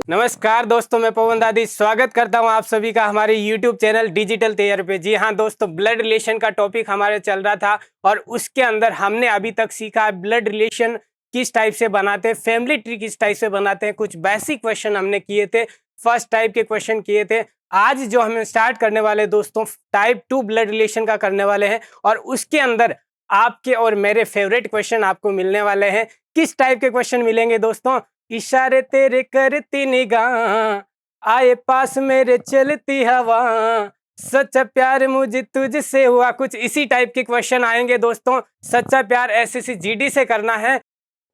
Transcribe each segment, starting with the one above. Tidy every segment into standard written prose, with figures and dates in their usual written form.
नमस्कार दोस्तों, मैं पवन दादी स्वागत करता हूं आप सभी का हमारे YouTube चैनल डिजिटल तैयार पे। जी हाँ दोस्तों, ब्लड रिलेशन का टॉपिक हमारे चल रहा था और उसके अंदर हमने अभी तक सीखा है ब्लड रिलेशन किस टाइप से बनाते हैं, फैमिली ट्री किस टाइप से बनाते हैं। कुछ बेसिक क्वेश्चन हमने किए थे, फर्स्ट टाइप के क्वेश्चन किए थे। आज जो हम स्टार्ट करने वाले दोस्तों, टाइप 2 ब्लड रिलेशन का करने वाले हैं और उसके अंदर आपके और मेरे फेवरेट क्वेश्चन आपको मिलने वाले हैं। किस टाइप के क्वेश्चन मिलेंगे दोस्तों? इशारे तेरे करती निगाह, आए पास मेरे चलती हवा, सच्चा प्यार मुझे तुझसे हुआ। कुछ इसी टाइप के क्वेश्चन आएंगे दोस्तों। सच्चा प्यार एसएससी जीडी से करना है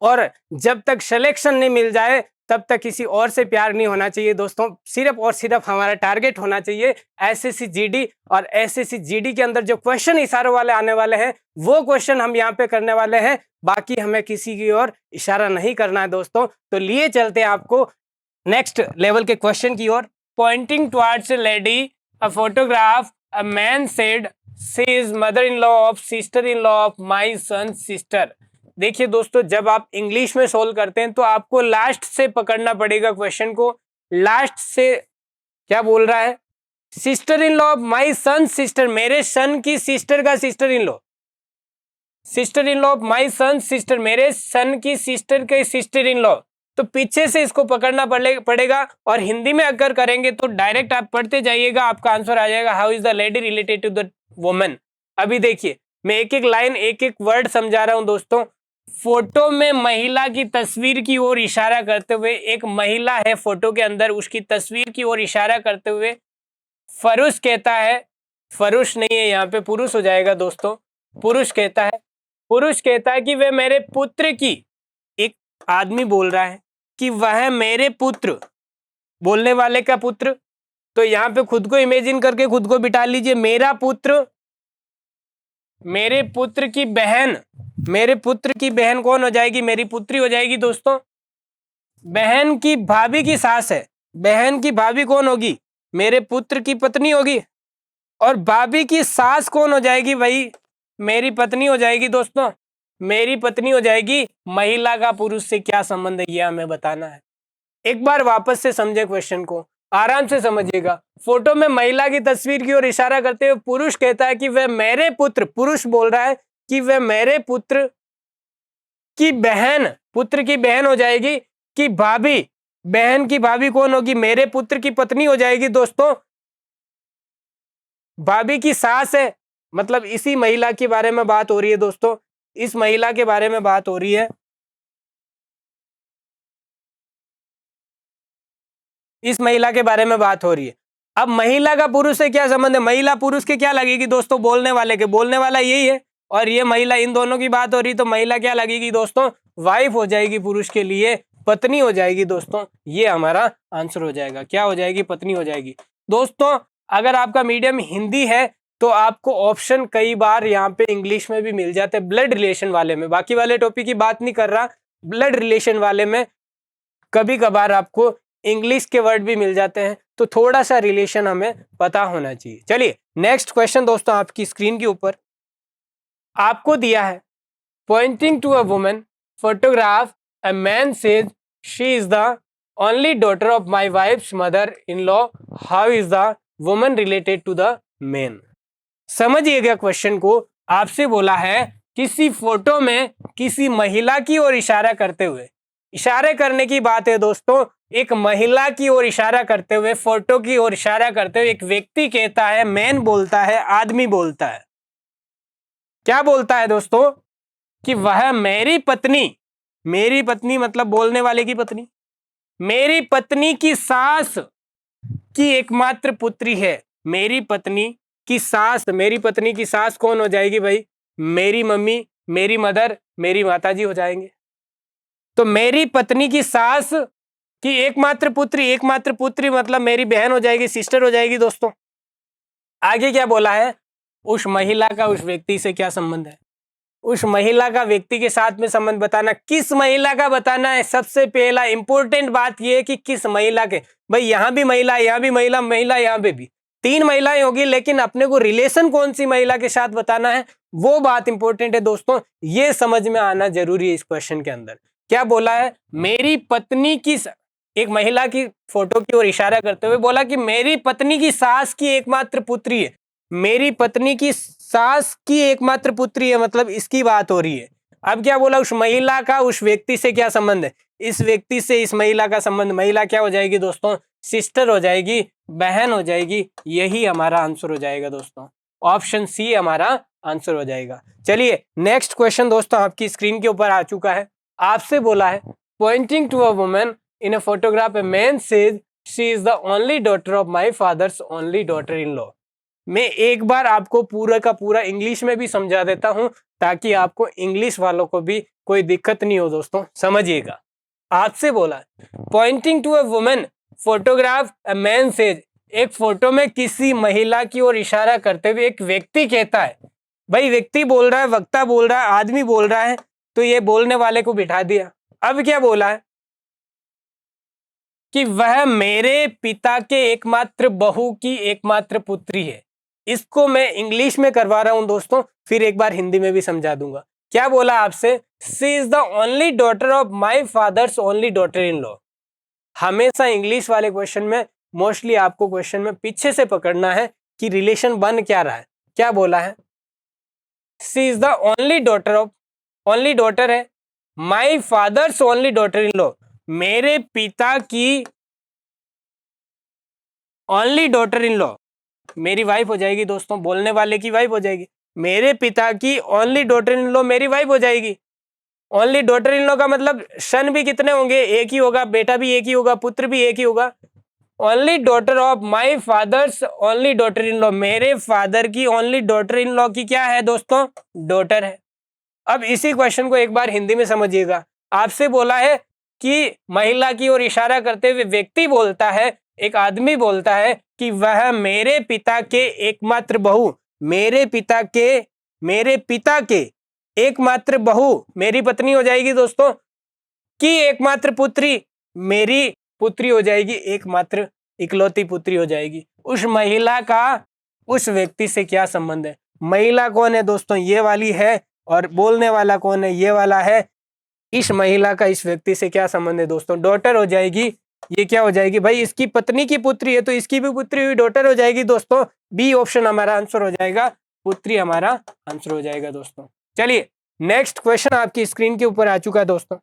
और जब तक सिलेक्शन नहीं मिल जाए तब तक किसी और से प्यार नहीं होना चाहिए दोस्तों। सिर्फ और सिर्फ हमारा टारगेट होना चाहिए एसएससी जीडी। और एसएससी जीडी के अंदर जो क्वेश्चन इशारों वाले आने वाले हैं वो क्वेश्चन हम यहाँ पे करने वाले हैं। बाकी हमें किसी की ओर इशारा नहीं करना है दोस्तों। तो लिए चलते हैं आपको नेक्स्ट लेवल के क्वेश्चन की ओर। Pointing towards a lady, a photograph, a man said she is mother in law of sister in law of my son sister. देखिए दोस्तों, जब आप इंग्लिश में सोल्व करते हैं तो आपको लास्ट से पकड़ना पड़ेगा क्वेश्चन को। लास्ट से क्या बोल रहा है? Sister in law of my son sister, मेरे सन की सिस्टर का sister in law. Sister in law of my son sister, मेरे सन की सिस्टर के सिस्टर इन लॉ। तो पीछे से इसको पकड़ना पड़ेगा और हिंदी में अगर करेंगे तो डायरेक्ट आप पढ़ते जाइएगा, आपका आंसर आ जाएगा। How is the lady related to the woman. अभी देखिए, मैं एक एक लाइन एक एक वर्ड समझा रहा हूं दोस्तों। फोटो में महिला की तस्वीर की ओर इशारा करते हुए, एक महिला है फोटो के अंदर, उसकी तस्वीर की ओर इशारा करते हुए फरुष कहता है, फरुष नहीं है यहाँ पे, पुरुष हो जाएगा दोस्तों। पुरुष कहता है कि वह मेरे पुत्र की, एक आदमी बोल रहा है कि वह मेरे पुत्र, बोलने वाले का पुत्र। तो यहाँ पे खुद को इमेजिन करके खुद को बिठा लीजिए। मेरा पुत्र, मेरे पुत्र की बहन, मेरे पुत्र की बहन कौन हो जाएगी? मेरी पुत्री हो जाएगी दोस्तों। बहन की भाभी की सास है, बहन की भाभी कौन होगी? मेरे पुत्र की पत्नी होगी। और भाभी की सास कौन हो जाएगी भाई? मेरी पत्नी हो जाएगी दोस्तों, मेरी पत्नी हो जाएगी। महिला का पुरुष से क्या संबंध है ये हमें बताना है। एक बार वापस से समझे क्वेश्चन को, आराम से समझिएगा। फोटो में महिला की तस्वीर की ओर इशारा करते हुए पुरुष कहता है कि वह मेरे पुत्र, पुरुष बोल रहा है कि वह मेरे पुत्र की बहन, पुत्र की बहन हो जाएगी। कि भाभी, बहन की भाभी कौन होगी? मेरे पुत्र की पत्नी हो जाएगी दोस्तों। भाभी की सास है, मतलब इसी महिला के बारे में बात हो रही है दोस्तों, इस महिला के बारे में बात हो रही है, इस महिला के बारे में बात हो रही है। अब महिला का पुरुष से क्या संबंध है? महिला पुरुष के क्या लगेगी दोस्तों? बोलने वाले के, बोलने वाला यही है और ये महिला, इन दोनों की बात हो रही, तो महिला क्या लगेगी दोस्तों? वाइफ हो जाएगी, पुरुष के लिए पत्नी हो जाएगी दोस्तों। ये हमारा आंसर हो जाएगा। क्या हो जाएगी? पत्नी हो जाएगी दोस्तों। अगर आपका मीडियम हिंदी है तो आपको ऑप्शन कई बार यहाँ पे इंग्लिश में भी मिल जाते हैं ब्लड रिलेशन वाले में। बाकी वाले टॉपिक की बात नहीं कर रहा, ब्लड रिलेशन वाले में कभी कभार आपको इंग्लिश के वर्ड भी मिल जाते हैं, तो थोड़ा सा रिलेशन हमें पता होना चाहिए। चलिए नेक्स्ट क्वेश्चन दोस्तों, आपकी स्क्रीन के ऊपर आपको दिया है। Pointing to a woman photograph, a man says she is the only daughter of my wife's mother in law, how is the woman related to the man. समझिएगा क्वेश्चन को। आपसे बोला है किसी फोटो में किसी महिला की ओर इशारा करते हुए, इशारे करने की बात है दोस्तों, एक महिला की ओर इशारा करते हुए, फोटो की ओर इशारा करते हुए एक व्यक्ति कहता है, मैन बोलता है, आदमी बोलता है, क्या बोलता है दोस्तों? कि वह मेरी पत्नी, मेरी पत्नी मतलब बोलने वाले की पत्नी, मेरी पत्नी की सास की एकमात्र पुत्री है। मेरी पत्नी की सास, मेरी पत्नी की सास कौन हो जाएगी भाई? मेरी मम्मी, मेरी मदर, मेरी माताजी हो जाएंगे। तो मेरी पत्नी की सास की एकमात्र पुत्री, एकमात्र पुत्री मतलब मेरी बहन हो जाएगी, सिस्टर हो जाएगी दोस्तों। आगे क्या बोला है? उस महिला का उस व्यक्ति से क्या संबंध है? उस महिला का व्यक्ति के साथ में संबंध बताना। किस महिला का बताना है? सबसे पहला इंपॉर्टेंट बात यह है कि किस महिला के। भाई यहां भी महिला, यहां भी महिला, महिला यहां पे भी, तीन महिलाएं होगी, लेकिन अपने को रिलेशन कौन सी महिला के साथ बताना है वो बात इंपॉर्टेंट है दोस्तों। ये समझ में आना जरूरी है इस क्वेश्चन के अंदर। क्या बोला है? मेरी पत्नी की, एक महिला की फोटो की ओर इशारा करते हुए बोला कि मेरी पत्नी की सास की एकमात्र पुत्री है, मेरी पत्नी की सास की एकमात्र पुत्री है, मतलब इसकी बात हो रही है। अब क्या बोला, उस महिला का उस व्यक्ति से क्या संबंध है, इस व्यक्ति से इस महिला का संबंध, महिला क्या हो जाएगी दोस्तों, सिस्टर हो जाएगी, बहन हो जाएगी। यही हमारा आंसर हो जाएगा दोस्तों, ऑप्शन सी हमारा आंसर हो जाएगा। चलिए नेक्स्ट क्वेश्चन दोस्तों आपकी स्क्रीन के ऊपर आ चुका है। आपसे बोला है pointing to a woman in a photograph, a man says she is the only daughter of my father's only daughter in law. मैं एक बार आपको पूरा का पूरा इंग्लिश में भी समझा देता हूं ताकि आपको इंग्लिश वालों को भी कोई दिक्कत नहीं हो दोस्तों, समझिएगा। आपसे बोला pointing to a woman photograph, a man says, एक फोटो में किसी महिला की ओर इशारा करते हुए एक व्यक्ति कहता है, भाई व्यक्ति बोल रहा है, वक्ता बोल रहा है, आदमी बोल रहा है, तो ये बोलने वाले को बिठा दिया। अब क्या बोला है कि वह मेरे पिता के एकमात्र बहू की एकमात्र पुत्री है। इसको मैं इंग्लिश में करवा रहा हूं दोस्तों, फिर एक बार हिंदी में भी समझा दूंगा। क्या बोला आपसे, she is the only daughter of my father's only daughter in law. हमेशा इंग्लिश वाले क्वेश्चन में मोस्टली आपको क्वेश्चन में पीछे से पकड़ना है कि रिलेशन बन क्या रहा है। क्या बोला है, she is the only daughter of, only daughter है, my father's only daughter in law, मेरे पिता की ओनली डॉटर इन लॉ, मेरी वाइफ हो जाएगी दोस्तों, बोलने वाले की वाइफ हो जाएगी। मेरे पिता की ओनली डॉटर इन लॉ मेरी वाइफ हो जाएगी। ओनली डॉटर इन लॉ का मतलब सन भी कितने होंगे, एक ही होगा, बेटा भी एक ही होगा, पुत्र भी एक ही होगा। Only daughter of my father's only daughter in law, मेरे फादर की ओनली डॉटर इन लॉ की क्या है दोस्तों, डॉटर है। अब इसी क्वेश्चन को एक बार हिंदी में समझिएगा। आपसे बोला है कि महिला की ओर इशारा करते हुए व्यक्ति बोलता है, एक आदमी बोलता है कि वह मेरे पिता के एकमात्र बहू, मेरे पिता के एकमात्र बहू, मेरी पत्नी हो जाएगी दोस्तों, की एकमात्र पुत्री, मेरी पुत्री हो जाएगी, एकमात्र इकलौती पुत्री हो जाएगी। उस महिला का उस व्यक्ति से क्या संबंध है, महिला कौन है दोस्तों, ये वाली है, और बोलने वाला कौन है, ये वाला है। इस महिला का इस व्यक्ति से क्या संबंध है दोस्तों, डॉटर हो जाएगी। ये क्या हो जाएगी भाई, इसकी पत्नी की पुत्री है तो इसकी भी पुत्री हुई, डॉटर हो जाएगी दोस्तों। बी ऑप्शन हमारा आंसर हो जाएगा, पुत्री हमारा आंसर हो जाएगा दोस्तों। चलिए नेक्स्ट क्वेश्चन आपकी स्क्रीन के ऊपर आ चुका है दोस्तों।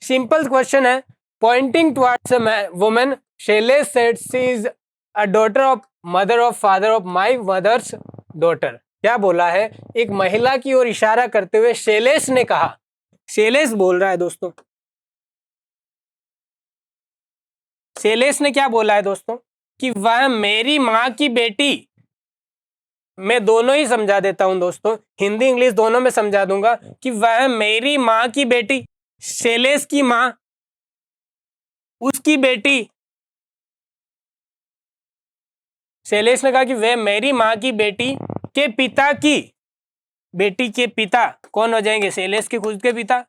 सिंपल क्वेश्चन है, pointing towards a woman Shailesh said she is a daughter of mother of father of my mother's daughter. क्या बोला है, एक महिला की ओर इशारा करते हुए शैलेश ने कहा, शैलेश बोल रहा है दोस्तों, शैलेश ने क्या बोला है दोस्तों कि वह मेरी माँ की बेटी, मैं दोनों ही समझा देता हूं दोस्तों, हिंदी इंग्लिश दोनों में समझा दूंगा कि वह मेरी माँ की बेटी, शैलेश की माँ, उसकी बेटी, शैलेश ने कहा कि वह मेरी माँ की बेटी के पिता की, बेटी के पिता कौन हो जाएंगे, शैलेश के खुद के पिता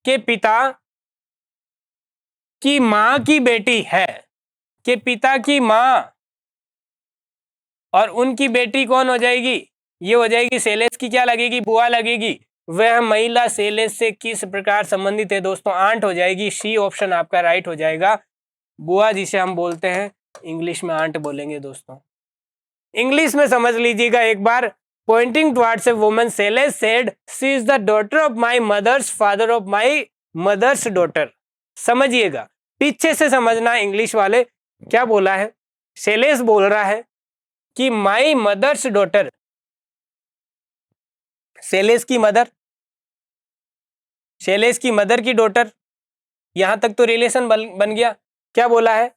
के पिता की माँ की बेटी है, के पिता की माँ, और उनकी बेटी कौन हो जाएगी, ये हो जाएगी शैलेश की क्या लगेगी, बुआ लगेगी। वह महिला शैलेश से किस प्रकार संबंधित है दोस्तों, आंट हो जाएगी। सी ऑप्शन आपका राइट हो जाएगा, बुआ जिसे हम बोलते हैं इंग्लिश में आंट बोलेंगे दोस्तों। इंग्लिश में समझ लीजिएगा एक बार, pointing towards a woman Shailesh said she is the daughter of my mother's father of my mother's daughter. समझिएगा, पीछे से समझना इंग्लिश वाले। क्या बोला है, शैलेश बोल रहा है कि माय मदर्स डॉटर, शैलेश की मदर, शैलेश की मदर की डॉटर, यहां तक तो रिलेशन बन गया। क्या बोला है,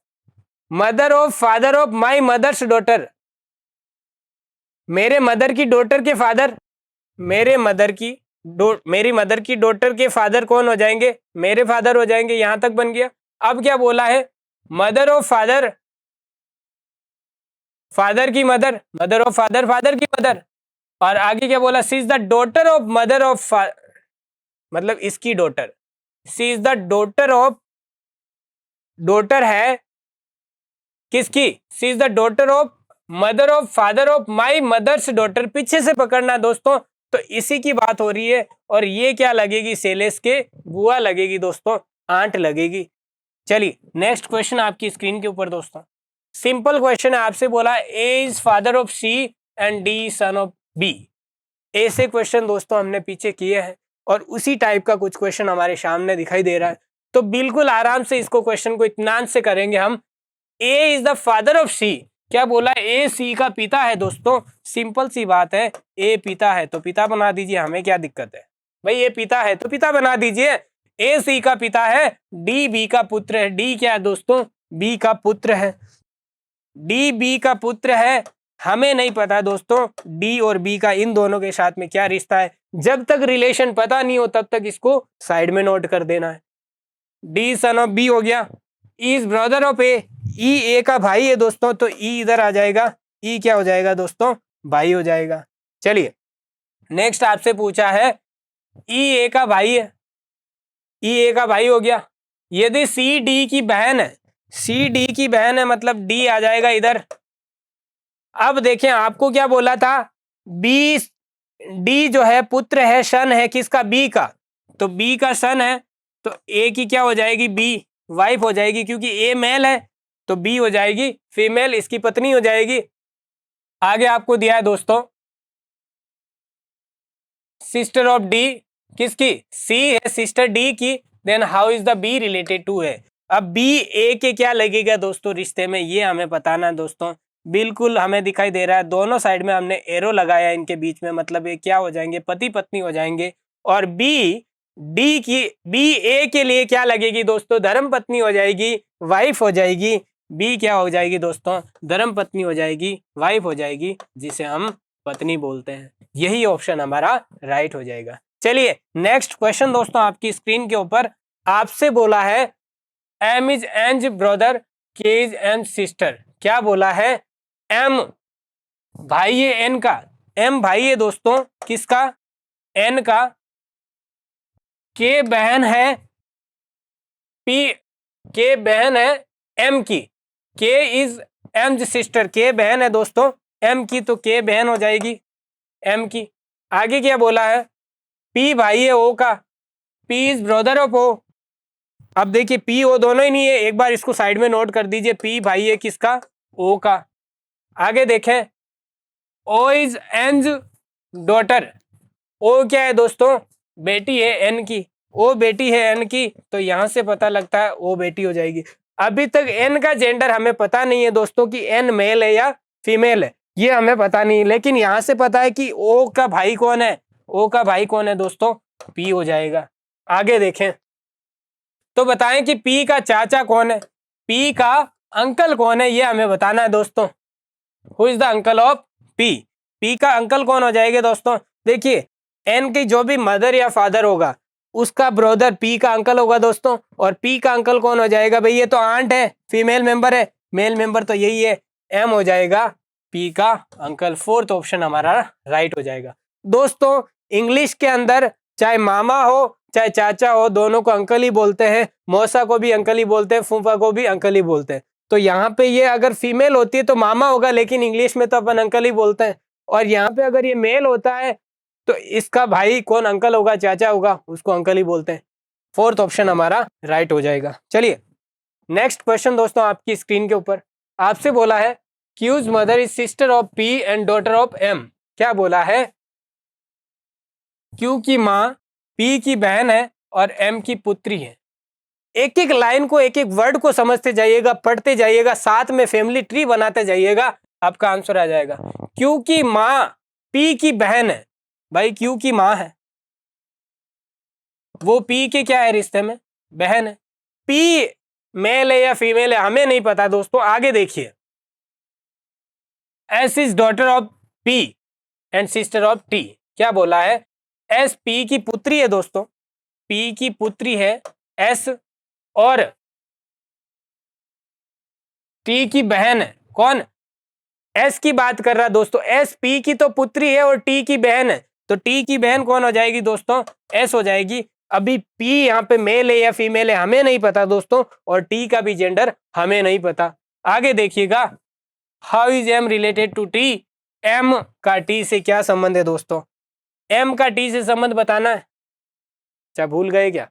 mother of father of my mother's daughter, मेरे मदर की डॉटर के फादर, मेरी मदर की डॉटर के फादर कौन हो जाएंगे, मेरे फादर हो जाएंगे। यहां तक बन गया। अब क्या बोला है, मदर ऑफ फादर, फादर की mother, mother of father, father की मदर, और आगे क्या बोला, she is the daughter of mother of, मतलब इसकी daughter, she is the daughter of, daughter है किसकी, she is the daughter of mother of father of my mother's daughter. पीछे से पकड़ना दोस्तों, तो इसी की बात हो रही है, और ये क्या लगेगी, शैलेश के बुआ लगेगी दोस्तों, आंट लगेगी। चलिए नेक्स्ट क्वेश्चन आपकी स्क्रीन के ऊपर दोस्तों, सिंपल क्वेश्चन है, आपसे बोला A is father of C and D son of B. ऐसे क्वेश्चन दोस्तों हमने पीछे किए हैं और उसी टाइप का कुछ क्वेश्चन हमारे सामने दिखाई दे रहा है, तो बिल्कुल आराम से इसको क्वेश्चन को इत्मीनान से करेंगे हम। ए इज द फादर ऑफ सी, क्या बोला, ए सी का पिता है दोस्तों, सिंपल सी बात है, ए पिता है तो पिता बना दीजिए, हमें क्या दिक्कत है भाई, ये पिता है तो पिता बना दीजिए। ए सी का पिता है, डी बी का पुत्र है, डी क्या है दोस्तों, बी का पुत्र है, डी बी का पुत्र है। हमें नहीं पता दोस्तों डी और बी का इन दोनों के साथ में क्या रिश्ता है, जब तक रिलेशन पता नहीं हो तब तक इसको साइड में नोट कर देना है। डी सन ऑफ बी हो गया, इज ब्रदर ऑफ ए, ई ए का भाई है दोस्तों, तो ई इधर आ जाएगा, ई क्या हो जाएगा दोस्तों, भाई हो जाएगा। चलिए नेक्स्ट आपसे पूछा है ई ए का भाई है, ई ए का भाई हो गया। यदि सी डी की बहन है, सी डी की बहन है मतलब डी आ जाएगा इधर। अब देखें आपको क्या बोला था, बी डी जो है पुत्र है, सन है किसका, बी का, तो बी का सन है तो ए की क्या हो जाएगी, बी वाइफ हो जाएगी, क्योंकि ए मेल है तो बी हो जाएगी फीमेल, इसकी पत्नी हो जाएगी। आगे आपको दिया है दोस्तों सिस्टर ऑफ डी, किसकी, सी है सिस्टर डी की, then how is the B related to है। अब बी ए के क्या लगेगा दोस्तों रिश्ते में, ये हमें बताना है दोस्तों। बिल्कुल हमें दिखाई दे रहा है दोनों साइड में हमने एरो लगाया इनके बीच में, मतलब ये क्या हो जाएंगे, पति पत्नी हो जाएंगे। और बी डी की, बी ए के लिए क्या लगेगी दोस्तों, धर्म पत्नी हो जाएगी, वाइफ हो जाएगी। बी क्या हो जाएगी दोस्तों, धर्म पत्नी हो जाएगी, वाइफ हो जाएगी, जिसे हम पत्नी बोलते हैं। यही ऑप्शन हमारा राइट हो जाएगा। चलिए नेक्स्ट क्वेश्चन दोस्तों आपकी स्क्रीन के ऊपर, आपसे बोला है एम इज एंज ब्रदर, के इज एंड सिस्टर। क्या बोला है, एम भाई है एन का, एम भाई है दोस्तों किसका, एन का, के बहन है पी, के बहन है एम की, के इज एम सिस्टर, के बहन है दोस्तों एम की, तो के बहन हो जाएगी एम की। आगे क्या बोला है, पी भाई है ओ का, P is brother of O. अब देखिए पी ओ दोनों ही नहीं है, एक बार इसको साइड में नोट कर दीजिए, पी भाई है किसका, ओ का। आगे देखें ओ इज एंज डॉटर, ओ क्या है दोस्तों, बेटी है एन की, ओ बेटी है एन की, तो यहां से पता लगता है ओ बेटी हो जाएगी। अभी तक एन का जेंडर हमें पता नहीं है दोस्तों कि एन मेल है या फीमेल है, ये हमें पता नहीं, लेकिन यहां से पता है कि ओ का भाई कौन है, ओ का भाई कौन है दोस्तों, पी हो जाएगा। आगे देखें तो बताएं कि पी का चाचा कौन है, पी का अंकल कौन है, ये हमें बताना है दोस्तों। Who is the uncle of P, P का अंकल कौन हो जाएगा दोस्तों, देखिए एन की जो भी मदर या फादर होगा उसका ब्रदर पी का अंकल होगा दोस्तों, और पी का अंकल कौन हो जाएगा भाई, ये तो आंट है, फीमेल मेंबर है, मेल मेंबर तो यही है, एम हो जाएगा पी का अंकल। फोर्थ ऑप्शन हमारा राइट हो जाएगा। दोस्तों इंग्लिश के अंदर चाहे मामा हो चाहे चाचा हो, दोनों को अंकल ही बोलते हैं, मौसा को भी अंकल ही बोलते हैं, फूफा को भी अंकल ही बोलते हैं। तो यहाँ पे ये अगर फीमेल होती है तो मामा होगा, लेकिन इंग्लिश में तो अपन अंकल ही बोलते हैं। और यहाँ पे अगर ये मेल होता है तो इसका भाई कौन अंकल होगा, चाचा होगा, उसको अंकल ही बोलते हैं। फोर्थ ऑप्शन हमारा राइट हो जाएगा। चलिए नेक्स्ट क्वेश्चन दोस्तों आपकी स्क्रीन के ऊपर, आपसे बोला है Q's mother is sister of P and daughter of M. क्या बोला है, क्यू की माँ पी की बहन है और एम की पुत्री है। एक एक लाइन को, एक एक वर्ड को समझते जाइएगा, पढ़ते जाइएगा, साथ में फैमिली ट्री बनाते जाइएगा, आपका आंसर आ जाएगा। क्यू की माँ पी की बहन है, भाई क्यू की माँ है, वो पी के क्या है रिश्ते में, बहन है। पी मेल है या फीमेल है हमें नहीं पता दोस्तों। आगे देखिए S is daughter of P and sister of T. क्या बोला है, एस पी की पुत्री है दोस्तों, पी की पुत्री है एस, और टी की बहन है कौन, एस की बात कर रहा है दोस्तों, एस पी की तो पुत्री है और टी की बहन है, तो टी की बहन कौन हो जाएगी दोस्तों, एस हो जाएगी। अभी पी यहाँ पे मेल है या फीमेल है हमें नहीं पता दोस्तों, और टी का भी जेंडर हमें नहीं पता। आगे देखिएगा how is M related to T, M का टी से क्या संबंध है दोस्तों, एम का टी से संबंध बताना है, क्या भूल गए क्या,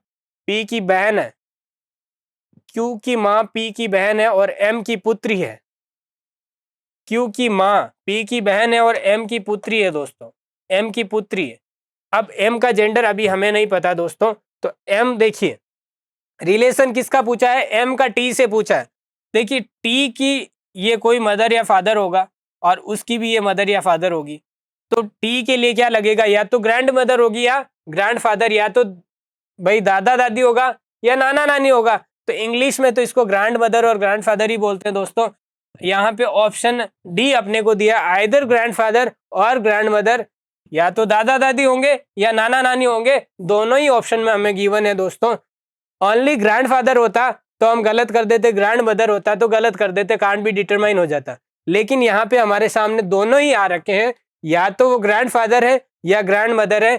पी की बहन है, क्यू की माँ पी की बहन है और एम की पुत्री है। क्यू की माँ पी की बहन है और एम की पुत्री है दोस्तों, एम की पुत्री है। अब एम का जेंडर अभी हमें नहीं पता दोस्तों, तो एम देखिए रिलेशन किसका पूछा है, एम का टी से पूछा है। देखिए टी की ये कोई मदर या फादर होगा और उसकी भी ये मदर या फादर होगी, तो टी के लिए क्या लगेगा, या तो ग्रैंड मदर होगी या ग्रैंड फादर, या तो भाई दादा दादी होगा या नाना नानी होगा। तो इंग्लिश में तो इसको ग्रैंड मदर और ग्रैंड फादर ही बोलते हैं दोस्तों। यहाँ पे ऑप्शन डी अपने को दिया, आइदर ग्रैंड फादर और ग्रैंड मदर, या तो दादा दादी होंगे या नाना नानी होंगे, दोनों ही ऑप्शन में हमें गिवन है दोस्तों। ओनली ग्रैंड फादर होता तो हम गलत कर देते, ग्रैंड मदर होता तो गलत कर देते, कांट बी डिटरमाइन हो जाता। लेकिन यहाँ पे हमारे सामने दोनों ही आ रखे हैं, या तो वो ग्रैंड फादर है या ग्रैंड मदर है,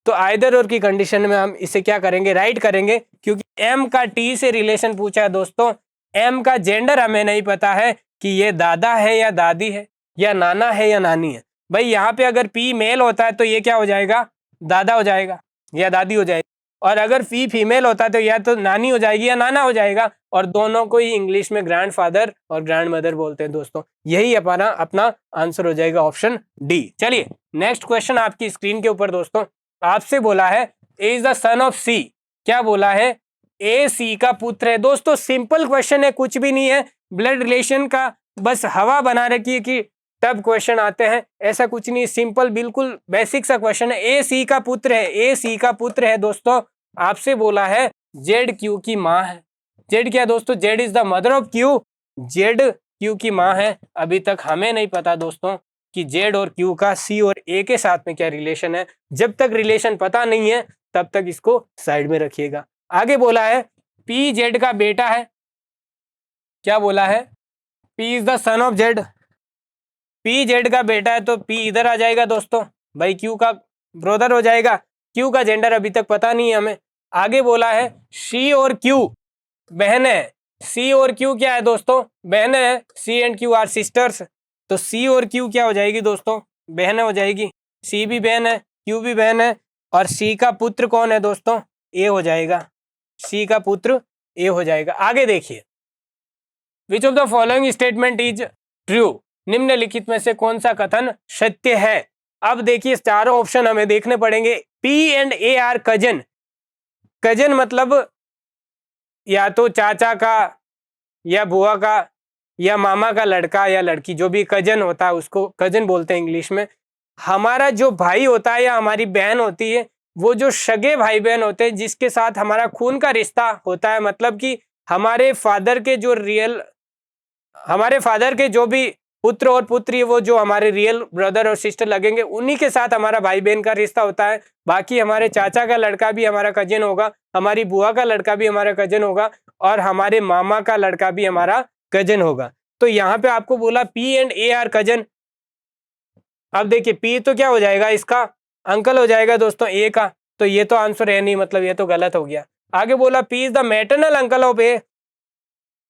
तो आइदर और की कंडीशन में हम इसे क्या करेंगे, राइट करेंगे। क्योंकि एम का टी से रिलेशन पूछा है दोस्तों, एम का जेंडर हमें नहीं पता है कि ये दादा है या दादी है या नाना है या नानी है। भाई यहाँ पे अगर पी मेल होता है तो ये क्या हो जाएगा, दादा हो जाएगा या दादी हो जाएगी, और अगर पी फीमेल होता है तो या तो नानी हो जाएगी या नाना हो जाएगा, और दोनों को ही इंग्लिश में ग्रैंड फादर और ग्रैंड मदर बोलते हैं दोस्तों। यही अपना आंसर हो जाएगा ऑप्शन डी। चलिए नेक्स्ट क्वेश्चन आपकी स्क्रीन के ऊपर दोस्तों, आपसे बोला है ए इज द सन ऑफ सी, क्या बोला है, ए सी का पुत्र है। दोस्तों सिंपल क्वेश्चन है, कुछ भी नहीं है, ब्लड रिलेशन का बस हवा बना रखी है कि तब क्वेश्चन आते हैं, ऐसा कुछ नहीं, सिंपल बिल्कुल बेसिक सा क्वेश्चन है। ए सी का पुत्र है, ए सी का पुत्र है दोस्तों। आपसे बोला है जेड क्यू की माँ है। जेड क्या दोस्तों, Z is the mother of Q, Z Q की माँ है। अभी तक हमें नहीं पता दोस्तों कि जेड और क्यू का सी और ए के साथ में क्या रिलेशन है। जब तक रिलेशन पता नहीं है तब तक इसको साइड में रखिएगा। आगे बोला है पी जेड का बेटा है, क्या बोला है, P is the son of Z, P Z का बेटा है तो पी इधर आ जाएगा दोस्तों, भाई क्यू का ब्रदर हो जाएगा। क्यू का जेंडर अभी तक पता नहीं है हमें। आगे बोला है सी और क्यू बहन है, सी और क्यू क्या है दोस्तों, बहन है, सी एंड क्यू आर सिस्टर्स, तो सी और क्यू क्या हो जाएगी दोस्तों, बहन हो जाएगी। सी भी बहन है, क्यू भी बहन है, और सी का पुत्र कौन है दोस्तों, ए हो जाएगा, सी का पुत्र ए हो जाएगा। आगे देखिए, which of the following statement is true, निम्नलिखित में से कौन सा कथन सत्य है। अब देखिए चारों ऑप्शन हमें देखने पड़ेंगे। P and A R cousin, cousin मतलब या तो चाचा का या बुआ का या मामा का लड़का या लड़की, जो भी कजन होता है उसको कजन बोलते हैं इंग्लिश में। हमारा जो भाई होता है या हमारी बहन होती है, वो जो सगे भाई बहन होते हैं जिसके साथ हमारा खून का रिश्ता होता है, मतलब कि हमारे फादर के जो भी पुत्र और पुत्री, वो जो हमारे रियल ब्रदर और सिस्टर लगेंगे, उन्हीं के साथ हमारा भाई बहन का रिश्ता होता है। बाकी हमारे चाचा का लड़का भी हमारा कजन होगा, हमारी बुआ का लड़का भी हमारा कजन होगा, और हमारे मामा का लड़का भी हमारा कजन होगा। तो यहाँ पे आपको बोला P and A R cousin. अब देखिए पी तो क्या हो जाएगा, इसका अंकल हो जाएगा दोस्तों ए का, तो ये तो आंसर है नहीं, मतलब ये तो गलत हो गया। आगे बोला P is the maternal uncle of A,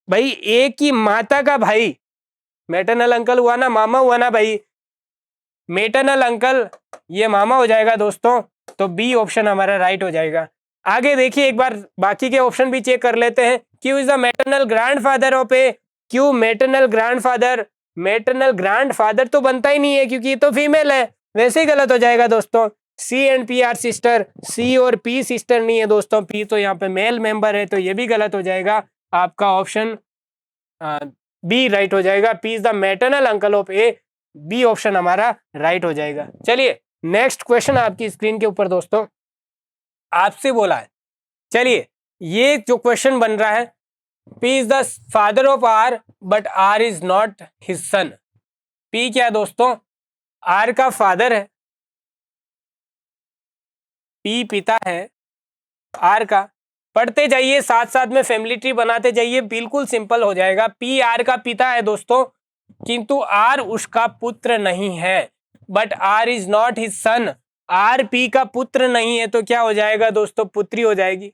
भाई ए की माता का भाई, मैटरनल अंकल हुआ ना, मामा हुआ ना भाई, मेटरनल अंकल ये मामा हो जाएगा दोस्तों, तो बी ऑप्शन हमारा राइट हो जाएगा। आगे देखिए एक बार बाकी के ऑप्शन भी चेक कर लेते हैं। Q is the maternal grandfather of A, Q maternal grandfather, maternal grandfather तो बनता ही नहीं है क्योंकि ये तो फीमेल है, वैसे ही गलत हो जाएगा दोस्तों। सी एंड पी आर सिस्टर, सी और पी सिस्टर नहीं है दोस्तों, पी तो यहाँ पे मेल मेंबर है, तो ये भी गलत हो जाएगा। आपका ऑप्शन बी राइट हो जाएगा, P is the maternal uncle of A, B option हमारा राइट हो जाएगा। चलिए नेक्स्ट क्वेश्चन आपकी स्क्रीन के ऊपर दोस्तों, आपसे बोला है, चलिए ये जो क्वेश्चन बन रहा है, P is the father of R but R is not his son. P क्या है दोस्तों, आर का फादर है, पी पिता है आर का। पढ़ते जाइए साथ साथ में फैमिली ट्री बनाते जाइए, बिल्कुल सिंपल हो जाएगा। पी आर का पिता है दोस्तों, किंतु आर उसका पुत्र नहीं है, but R is not his son. R P का पुत्र नहीं है तो क्या हो जाएगा दोस्तों, पुत्री हो जाएगी।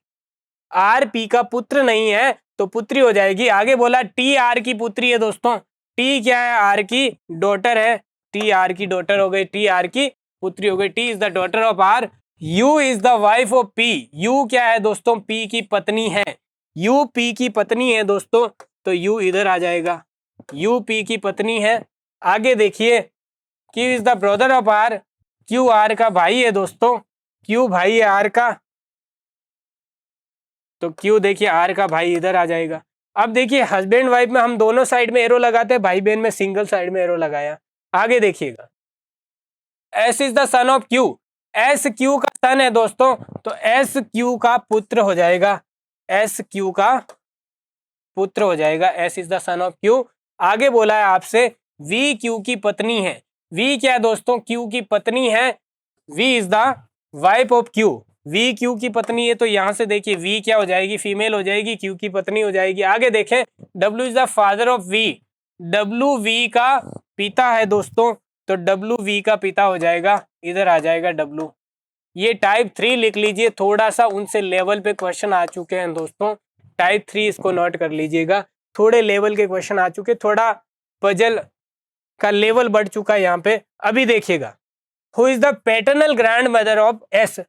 आर पी का पुत्र नहीं है तो पुत्री हो जाएगी। आगे बोला टी आर की पुत्री है दोस्तों, टी क्या है, आर की डॉटर है, टी आर की डॉटर हो गई, टी आर की पुत्री हो गई। T is the daughter of R. U is the wife of P, U क्या है दोस्तों, पी की पत्नी है। यू पी की पत्नी है दोस्तों, तो यू इधर आ जाएगा, यू पी की पत्नी है। आगे देखिए, Q is the brother of R, Q R का भाई है दोस्तों, क्यू भाई है आर का, तो क्यू देखिए आर का भाई इधर आ जाएगा। अब देखिए हस्बैंड वाइफ में हम दोनों साइड में एरो लगाते हैं, भाई बहन में सिंगल साइड में एरो लगाया। आगे देखिएगा, S is the son of Q, S Q का सन है दोस्तों, तो एस क्यू का पुत्र हो जाएगा, एस क्यू का पुत्र हो जाएगा, S is the son of Q. आगे बोला है आपसे वी क्यू की पत्नी है, वी क्या है दोस्तों, क्यू की पत्नी है, V is the wife of Q, V Q की पत्नी है, तो यहां से देखिए वी क्या हो जाएगी, फीमेल हो जाएगी, क्यू की पत्नी हो जाएगी। आगे देखें, W is the father of V, W V का पिता है दोस्तों, तो डब्ल्यू वी का पिता हो जाएगा, इधर आ जाएगा डब्ल्यू। ये टाइप 3 लिख लीजिए, थोड़ा सा उनसे लेवल पे क्वेश्चन आ चुके हैं दोस्तों, टाइप 3 इसको नोट कर लीजिएगा, थोड़े लेवल के क्वेश्चन आ चुके, थोड़ा पजल का लेवल बढ़ चुका है यहाँ पे। अभी देखिएगा, who is the paternal grand mother of S,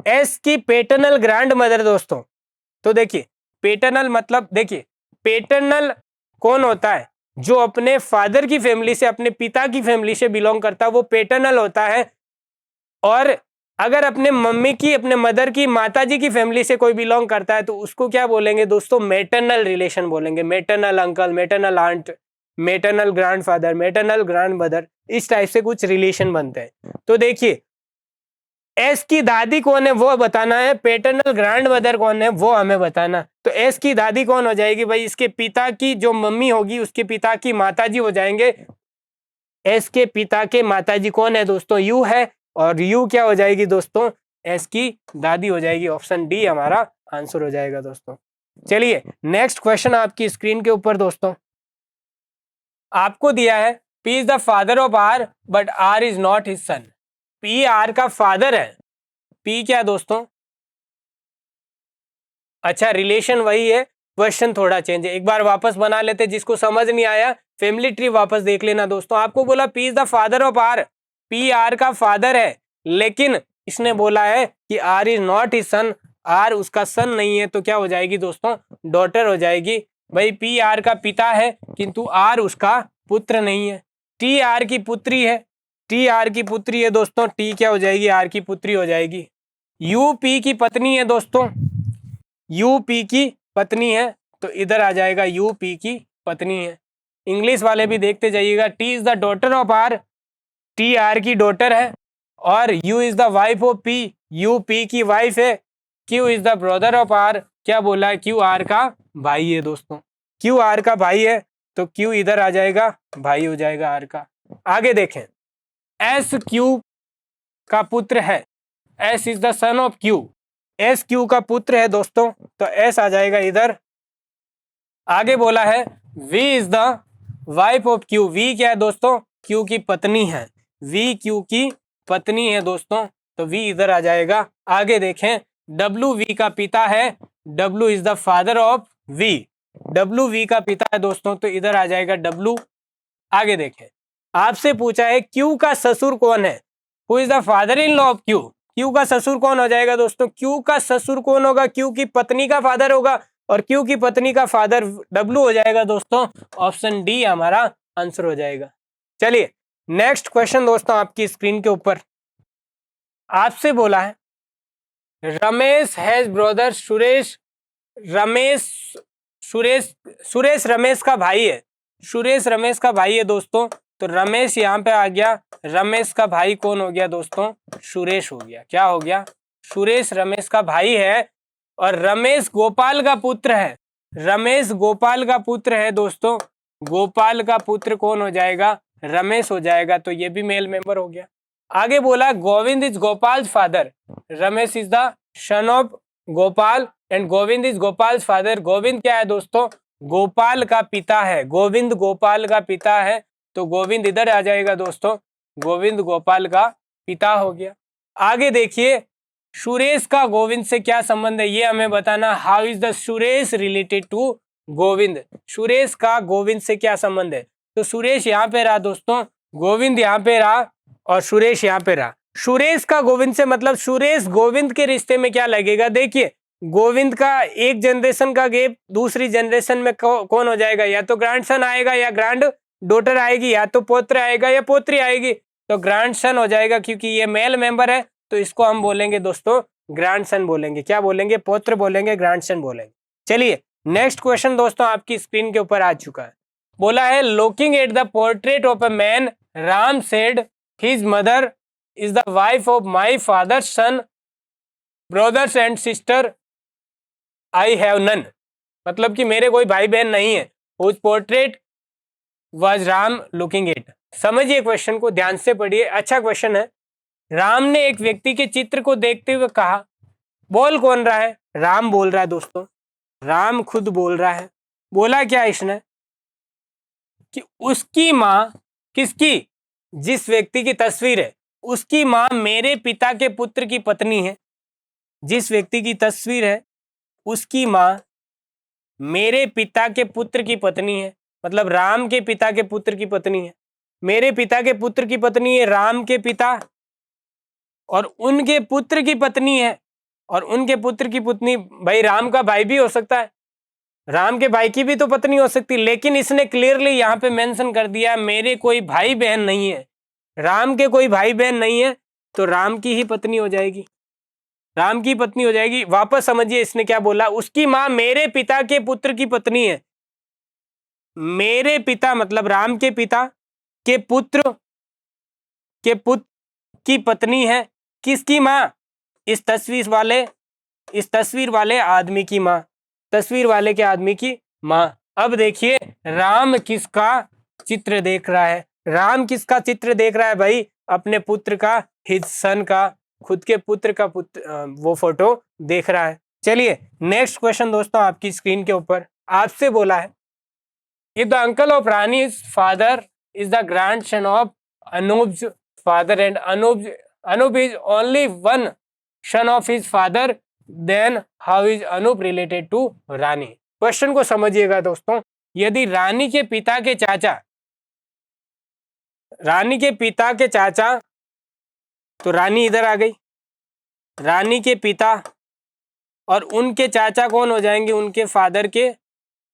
S की पैटर्नल ग्रैंड मदर दोस्तों, तो देखिए पैटर्नल मतलब देखिए पैटर्नल कौन होता है, जो अपने फादर की फैमिली से, अपने पिता की फैमिली से बिलोंग करता है, वो पैटर्नल होता है। और अगर अपने मम्मी की, अपने मदर की, माताजी की फैमिली से कोई बिलोंग करता है तो उसको क्या बोलेंगे दोस्तों, मैटरनल रिलेशन बोलेंगे, maternal uncle, maternal aunt, maternal grandfather, maternal grandmother, इस टाइप से कुछ रिलेशन बनते हैं। तो देखिए एस की दादी कौन है वो बताना है, पैटर्नल ग्रैंडमदर कौन है वो हमें बताना। तो एस की दादी कौन हो जाएगी भाई, इसके पिता की जो मम्मी होगी उसके पिता की माताजी हो जाएंगे। एस के पिता के माताजी कौन है दोस्तों, यू है, और यू क्या हो जाएगी दोस्तों, एस की दादी हो जाएगी। ऑप्शन डी हमारा आंसर हो जाएगा दोस्तों। चलिए नेक्स्ट क्वेश्चन आपकी स्क्रीन के ऊपर दोस्तों, आपको दिया है P is the father of R but R is not his son, P R का फादर है, पी क्या दोस्तों, अच्छा रिलेशन वही है, क्वेश्चन थोड़ा चेंज है, एक बार वापस बना लेते, जिसको समझ नहीं आया फैमिली ट्री वापस देख लेना दोस्तों। आपको बोला P is the father of R, P R का फादर है, लेकिन इसने बोला है कि R is not his son, R उसका सन नहीं है, तो क्या हो जाएगी दोस्तों, डॉटर हो जाएगी। भाई पी आर का पिता है किंतु आर उसका पुत्र नहीं है, टी आर की पुत्री है, टी आर की पुत्री है दोस्तों, टी क्या हो जाएगी, आर की पुत्री हो जाएगी। यू पी की पत्नी है दोस्तों, यूपी की पत्नी है, तो इधर आ जाएगा यूपी की पत्नी है। इंग्लिश वाले भी देखते जाइएगा, T is the daughter of R, T R की डॉटर है, और U is the wife of P, U P की वाइफ है। Q is the brother of R, क्या बोला है, क्यू आर का भाई है दोस्तों, क्यू आर का भाई है, तो क्यू इधर आ जाएगा, भाई हो जाएगा आर का। आगे देखें, एस क्यू का पुत्र है, S is the son of Q, S Q का पुत्र है दोस्तों, तो एस आ जाएगा इधर। आगे बोला है V is the wife of Q, V क्या है दोस्तों, क्यू की पत्नी है, वी क्यू की पत्नी है दोस्तों, तो वी इधर आ जाएगा। आगे देखें, डब्ल्यू वी का पिता है, W is the father of V, W V का पिता है दोस्तों, तो इधर आ जाएगा डब्ल्यू। आगे देखें, आपसे पूछा है क्यू का ससुर कौन है, who is the father in law of Q, Q का ससुर कौन हो जाएगा दोस्तों, क्यू का ससुर कौन होगा, क्यू की पत्नी का फादर होगा, और क्यू की पत्नी का फादर डब्ल्यू हो जाएगा दोस्तों। ऑप्शन डी हमारा आंसर हो जाएगा। चलिए नेक्स्ट क्वेश्चन दोस्तों, आपकी स्क्रीन के ऊपर आपसे बोला है रमेश हैज ब्रदर सुरेश, रमेश सुरेश रमेश का भाई है, सुरेश रमेश का भाई है दोस्तों, तो रमेश यहाँ पे आ गया, रमेश का भाई कौन हो गया दोस्तों, सुरेश हो गया। क्या हो गया, सुरेश रमेश का भाई है, और रमेश गोपाल का पुत्र है, रमेश गोपाल का पुत्र है दोस्तों, गोपाल का पुत्र कौन हो जाएगा, रमेश हो जाएगा, तो ये भी मेल मेंबर हो गया। आगे बोला Govind is Gopal father, Ramesh is the son of Gopal and Govind is Gopal father, Govind क्या है दोस्तों, गोपाल का पिता है, गोविंद गोपाल का पिता है, तो गोविंद इधर आ जाएगा दोस्तों, गोविंद गोपाल का पिता हो गया। आगे देखिए, सुरेश का गोविंद से क्या संबंध है ये हमें बताना, how is the Suresh related to Govind, Suresh का गोविंद से क्या संबंध है, तो सुरेश यहाँ पे रहा दोस्तों, गोविंद यहाँ पे रहा, और सुरेश यहाँ पे रहा। सुरेश का गोविंद से मतलब सुरेश गोविंद के रिश्ते में क्या लगेगा, देखिए गोविंद का एक जनरेशन का गैप दूसरी जनरेशन में कौन हो जाएगा, या तो ग्रैंडसन आएगा या ग्रैंड डॉटर आएगी, या तो पौत्र आएगा या पोत्री आएगी। तो ग्रैंडसन हो जाएगा, क्योंकि ये मेल मेंबर है तो इसको हम बोलेंगे दोस्तों ग्रैंडसन बोलेंगे। क्या बोलेंगे, पौत्र बोलेंगे, ग्रैंडसन बोलेंगे। चलिए नेक्स्ट क्वेश्चन दोस्तों आपकी स्क्रीन के ऊपर आ चुका है। बोला है looking at the portrait of a man Ram said his mother is the wife of my father son brothers and sister I have none. मतलब कि मेरे कोई भाई बहन नहीं है। Whose portrait was Ram looking at. समझिए क्वेश्चन को, ध्यान से पढ़िए, अच्छा क्वेश्चन है। राम ने एक व्यक्ति के चित्र को देखते हुए कहा। बोल कौन रहा है, राम बोल रहा है दोस्तों, राम खुद बोल रहा है। बोला क्या इसने कि उसकी माँ, किसकी, जिस व्यक्ति की तस्वीर है उसकी माँ मेरे पिता के पुत्र की पत्नी है। जिस व्यक्ति की तस्वीर है उसकी माँ मेरे पिता के पुत्र की पत्नी है, मतलब राम के पिता के पुत्र की पत्नी है। मेरे पिता के पुत्र की पत्नी है, राम के पिता और उनके पुत्र की पत्नी है। और उनके पुत्र की पत्नी भाई राम का भाई भी हो सकता है, राम के भाई की भी तो पत्नी हो सकती है, लेकिन इसने क्लियरली यहाँ पे मेंशन कर दिया मेरे कोई भाई बहन नहीं है, राम के कोई भाई बहन नहीं है, तो राम की ही पत्नी हो जाएगी, राम की पत्नी हो जाएगी। वापस समझिए इसने क्या बोला, उसकी माँ मेरे पिता के पुत्र की पत्नी है। मेरे पिता मतलब राम के पिता के पुत्र की पत्नी है। किसकी माँ, इस तस्वीर वाले आदमी की माँ, तस्वीर वाले के आदमी की माँ। अब देखिए राम किसका चित्र देख रहा है, राम किसका चित्र देख रहा है भाई, अपने पुत्र का, हिज सन का, खुद के पुत्र का वो फोटो देख रहा है। चलिए नेक्स्ट क्वेश्चन दोस्तों आपकी स्क्रीन के ऊपर आपसे बोला है, if the uncle of Rani's father is the grandson of Anub's father and Anub is only one son of his father, then how is Anub related to Rani. Question को समझिएगा दोस्तों, यदि रानी के पिता के चाचा, तो रानी इधर आ गई, रानी के पिता और उनके चाचा कौन हो जाएंगे, उनके फादर के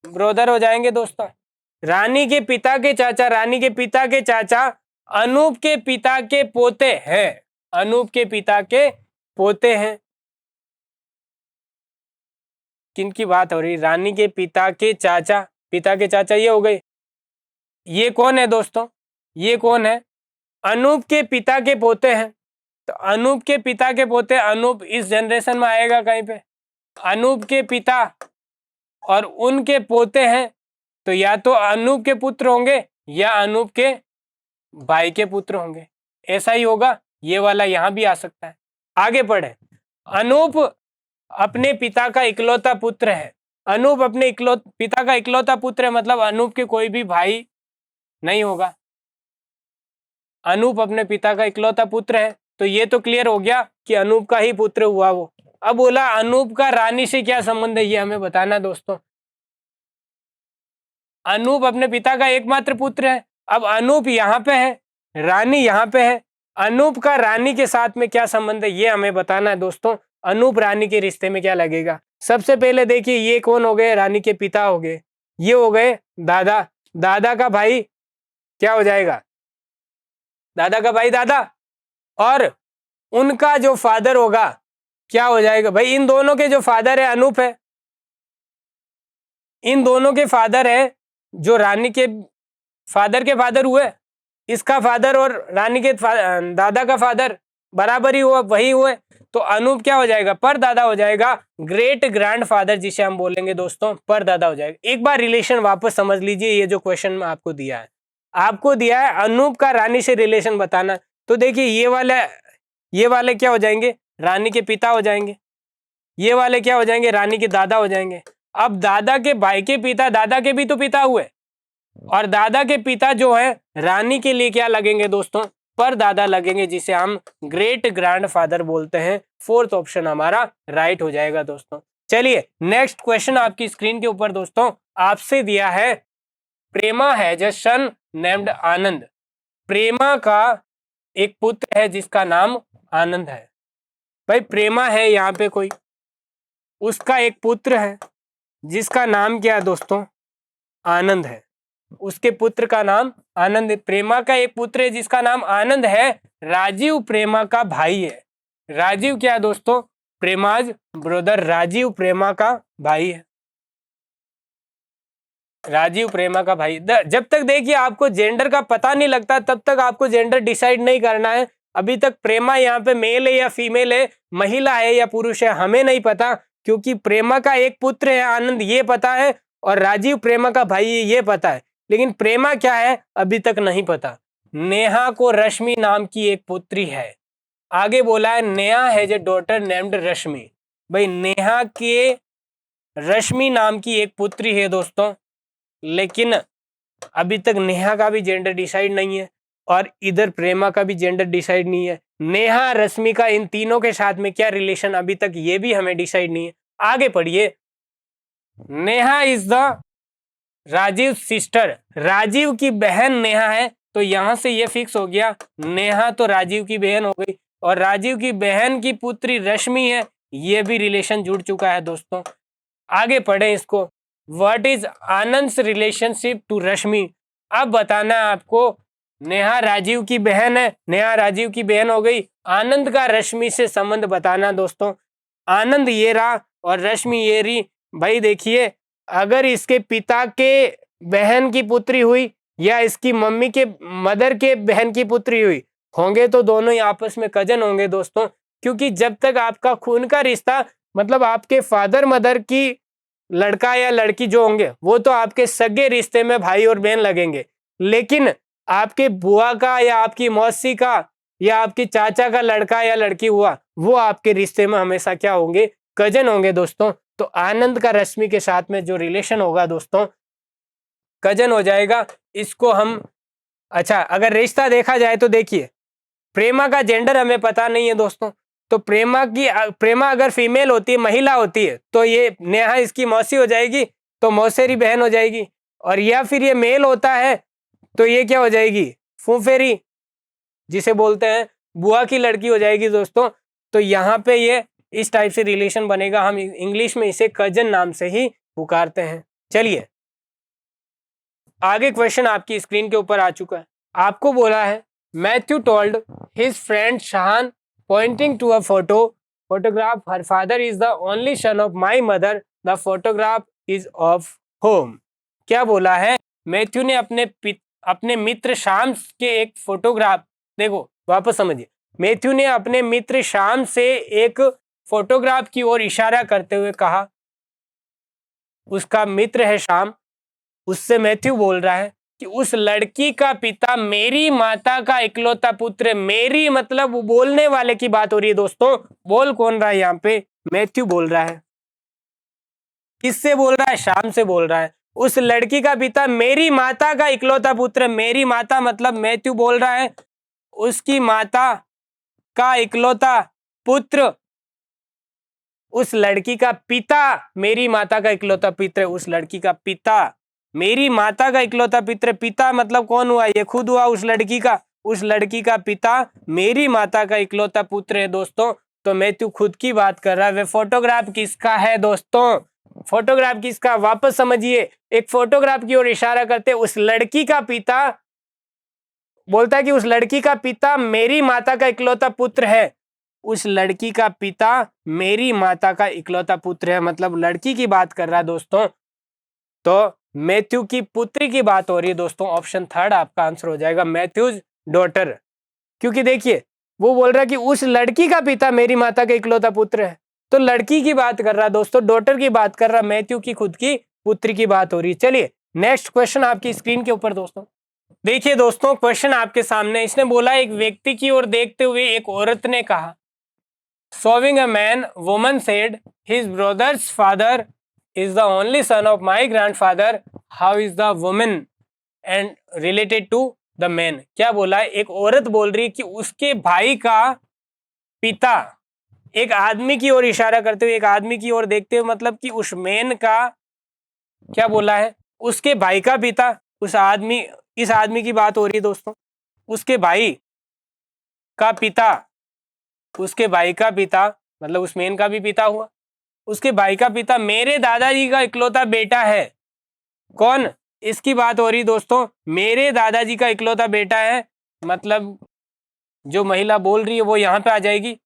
ब्रदर हो जाएंगे दोस्तों। रानी के पिता के चाचा अनूप के पिता के पोते हैं, अनूप के पिता के पोते हैं। किनकी बात हो रही, रानी के पिता के चाचा ये हो गए। ये कौन है दोस्तों, ये कौन है, अनूप के पिता के पोते हैं। तो अनूप के पिता के पोते, अनूप इस जनरेशन में आएगा कहीं पे, अनूप के पिता और उनके पोते हैं, तो या तो अनूप के पुत्र होंगे या अनूप के भाई के पुत्र होंगे, ऐसा ही होगा। ये वाला यहां भी आ सकता है। आगे पढ़े, अनूप अपने पिता का इकलौता पुत्र है। अनूप अपने पिता का इकलौता पुत्र है, मतलब अनूप के कोई भी भाई नहीं होगा। अनूप अपने पिता का इकलौता पुत्र है, तो ये तो क्लियर हो गया कि अनूप का ही पुत्र हुआ वो। अब बोला अनूप का रानी से क्या संबंध है, ये हमें बताना दोस्तों। अनूप अपने पिता का एकमात्र पुत्र है। अब अनूप यहाँ पे है, रानी यहाँ पे है, अनूप का रानी के साथ में क्या संबंध है, ये हमें बताना है दोस्तों। अनूप रानी के रिश्ते में क्या लगेगा। सबसे पहले देखिए ये कौन हो गए, रानी के पिता हो गए, ये हो गए दादा, दादा का भाई क्या हो जाएगा, दादा का भाई दादा, और उनका जो फादर होगा क्या हो जाएगा भाई, इन दोनों के जो फादर है अनूप है, इन दोनों के फादर है, जो रानी के फादर हुए, इसका फादर और रानी के दादा का फादर बराबर ही हुआ, वही हुए। तो अनूप क्या हो जाएगा, परदादा हो जाएगा, ग्रेट ग्रैंडफादर जिसे हम बोलेंगे दोस्तों, परदादा हो जाएगा। एक बार रिलेशन वापस समझ लीजिए, ये जो क्वेश्चन में आपको दिया है अनूप का रानी से रिलेशन बताना। तो देखिए ये वाले क्या हो जाएंगे, रानी के पिता हो जाएंगे, ये वाले क्या हो जाएंगे, रानी के दादा हो जाएंगे। अब दादा के भाई के पिता, दादा के भी तो पिता हुए, और दादा के पिता जो है रानी के लिए क्या लगेंगे दोस्तों, परदादा लगेंगे, जिसे हम ग्रेट ग्रैंडफादर बोलते हैं। फोर्थ ऑप्शन हमारा राइट हो जाएगा दोस्तों। चलिए नेक्स्ट क्वेश्चन आपकी स्क्रीन के ऊपर दोस्तों आपसे दिया है, प्रेमा हैज अ सन नेम्ड आनंद। प्रेमा का एक पुत्र है जिसका नाम आनंद है। भाई प्रेमा है यहाँ पे कोई, उसका एक पुत्र है जिसका नाम क्या है दोस्तों, आनंद है। उसके पुत्र का नाम आनंद है। प्रेमा का एक पुत्र है जिसका नाम आनंद है। राजीव प्रेमा का भाई है। राजीव क्या है दोस्तों, प्रेमाज ब्रदर। राजीव प्रेमा का भाई है। राजीव प्रेमा का भाई। जब तक देखिए आपको जेंडर का पता नहीं लगता तब तक आपको जेंडर डिसाइड नहीं करना है। अभी तक प्रेमा यहाँ पे मेल है या फीमेल है, महिला है या पुरुष है, हमें नहीं पता, क्योंकि प्रेमा का एक पुत्र है आनंद, ये पता है, और राजीव प्रेमा का भाई है, ये पता है, लेकिन प्रेमा क्या है अभी तक नहीं पता। नेहा को रश्मि नाम की एक पुत्री है। आगे बोला है Neha has a daughter named Rashmi. भाई नेहा के रश्मि नाम की एक पुत्री है दोस्तों, लेकिन अभी तक नेहा का भी जेंडर डिसाइड नहीं है और इधर प्रेमा का भी जेंडर डिसाइड नहीं है। नेहा रश्मि का इन तीनों के साथ में क्या रिलेशन अभी तक ये भी हमें डिसाइड नहीं है। आगे पढ़िए। Neha is the Rajiv sister. Rajiv की बहन नेहा है, तो यहां से ये फिक्स हो गया, नेहा तो राजीव की बहन हो गई, और राजीव की बहन की पुत्री रश्मि है, ये भी रिलेशन जुड़ चुका है दोस्तों। आगे पढ़े इसको। What is Anand relationship to Rashmi. अब बताना है आपको। नेहा राजीव की बहन है, नेहा राजीव की बहन हो गई, आनंद का रश्मि से संबंध बताना दोस्तों। आनंद ये रहा और रश्मि ये रही। भाई देखिए, अगर इसके पिता के बहन की पुत्री हुई या इसकी मम्मी के मदर के बहन की पुत्री हुई, होंगे तो दोनों ही आपस में कजन होंगे दोस्तों, क्योंकि जब तक आपका खून का रिश्ता, मतलब आपके फादर मदर की लड़का या लड़की जो होंगे वो तो आपके सगे रिश्ते में भाई और बहन लगेंगे, लेकिन आपके बुआ का या आपकी मौसी का या आपकी चाचा का लड़का या लड़की हुआ, वो आपके रिश्ते में हमेशा क्या होंगे, कजन होंगे दोस्तों। तो आनंद का रश्मि के साथ में जो रिलेशन होगा दोस्तों, कजन हो जाएगा। इसको हम, अच्छा अगर रिश्ता देखा जाए तो देखिए, प्रेमा का जेंडर हमें पता नहीं है दोस्तों, तो प्रेमा अगर फीमेल होती है, महिला होती है, तो ये नेहा इसकी मौसी हो जाएगी, तो मौसेरी बहन हो जाएगी। और या फिर ये मेल होता है तो ये क्या हो जाएगी, फूफेरी, जिसे बोलते हैं बुआ की लड़की हो जाएगी दोस्तों। तो यहाँ पे ये इस टाइप से रिलेशन बनेगा। हम इंग्लिश में इसे कजन नाम से ही पुकारते हैं। चलिए आगे क्वेश्चन आपकी स्क्रीन के ऊपर आ चुका है। आपको बोला है Matthew told his friend Shahan pointing to a photograph, her father is the only son of my mother, the photograph is of home। क्या बोला है, मैथ्यू ने अपने मित्र शाम के एक फोटोग्राफ, देखो वापस समझिए, मैथ्यू ने अपने मित्र शाम से एक फोटोग्राफ की ओर इशारा करते हुए कहा, उसका मित्र है शाम, उससे मैथ्यू बोल रहा है कि उस लड़की का पिता मेरी माता का इकलौता पुत्र है। मेरी मतलब वो बोलने वाले की बात हो रही है दोस्तों। बोल कौन रहा है यहाँ पे, मैथ्यू बोल रहा है। किससे बोल रहा है, शाम से बोल रहा है। उस लड़की का पिता मेरी माता का इकलौता पुत्र है। मेरी माता मतलब मैथ्यू बोल रहा है उसकी माता का इकलौता पुत्र, उस लड़की का पिता मेरी माता का इकलौता पुत्र है। उस लड़की का पिता मेरी माता का इकलौता पुत्र, पिता मतलब कौन हुआ, ये खुद हुआ उस लड़की का। उस लड़की का पिता मेरी माता का इकलौता पुत्र है दोस्तों। तो मैथ्यू खुद की बात कर रहा है। वे फोटोग्राफ किसका है दोस्तों, फोटोग्राफ किसका, वापस समझिए। एक फोटोग्राफ की ओर इशारा करते उस लड़की का पिता बोलता है कि उस लड़की का पिता मेरी माता का इकलौता पुत्र है। उस लड़की का पिता मेरी माता का इकलौता पुत्र है, मतलब लड़की की बात कर रहा है दोस्तों। तो मैथ्यू की पुत्री की बात हो रही है दोस्तों। ऑप्शन थर्ड आपका आंसर हो जाएगा, मैथ्यूज डॉटर। क्योंकि देखिए वो बोल रहा है कि उस लड़की का पिता मेरी माता का इकलौता पुत्र है, तो लड़की की बात कर रहा है दोस्तों, डॉटर की बात कर रहा है। मैथ्यू की खुद की पुत्री की बात हो रही है। चलिए नेक्स्ट क्वेश्चन आपकी स्क्रीन के ऊपर दोस्तों देखिए। दोस्तों क्वेश्चन आपके सामने, इसने बोला एक व्यक्ति की ओर देखते हुए एक औरत ने कहा, sowing a man woman said his brothers father is the only son of my grandfather, how is the woman and related to the man। क्या बोला है, एक औरत बोल रही है कि उसके भाई का पिता, एक आदमी की ओर इशारा करते हुए, एक आदमी की ओर देखते हुए, मतलब कि उस मैन का, क्या बोला है, उसके भाई का पिता, उस आदमी, इस आदमी की बात हो रही है दोस्तों। उसके भाई का पिता, उसके भाई का पिता मतलब उस मैन का भी पिता हुआ, उसके भाई का पिता मेरे दादाजी का इकलौता बेटा है। कौन? इसकी बात हो रही दोस्तों, मेरे दादाजी का इकलौता बेटा है, मतलब जो महिला बोल रही है वो यहाँ पे आ जाएगी।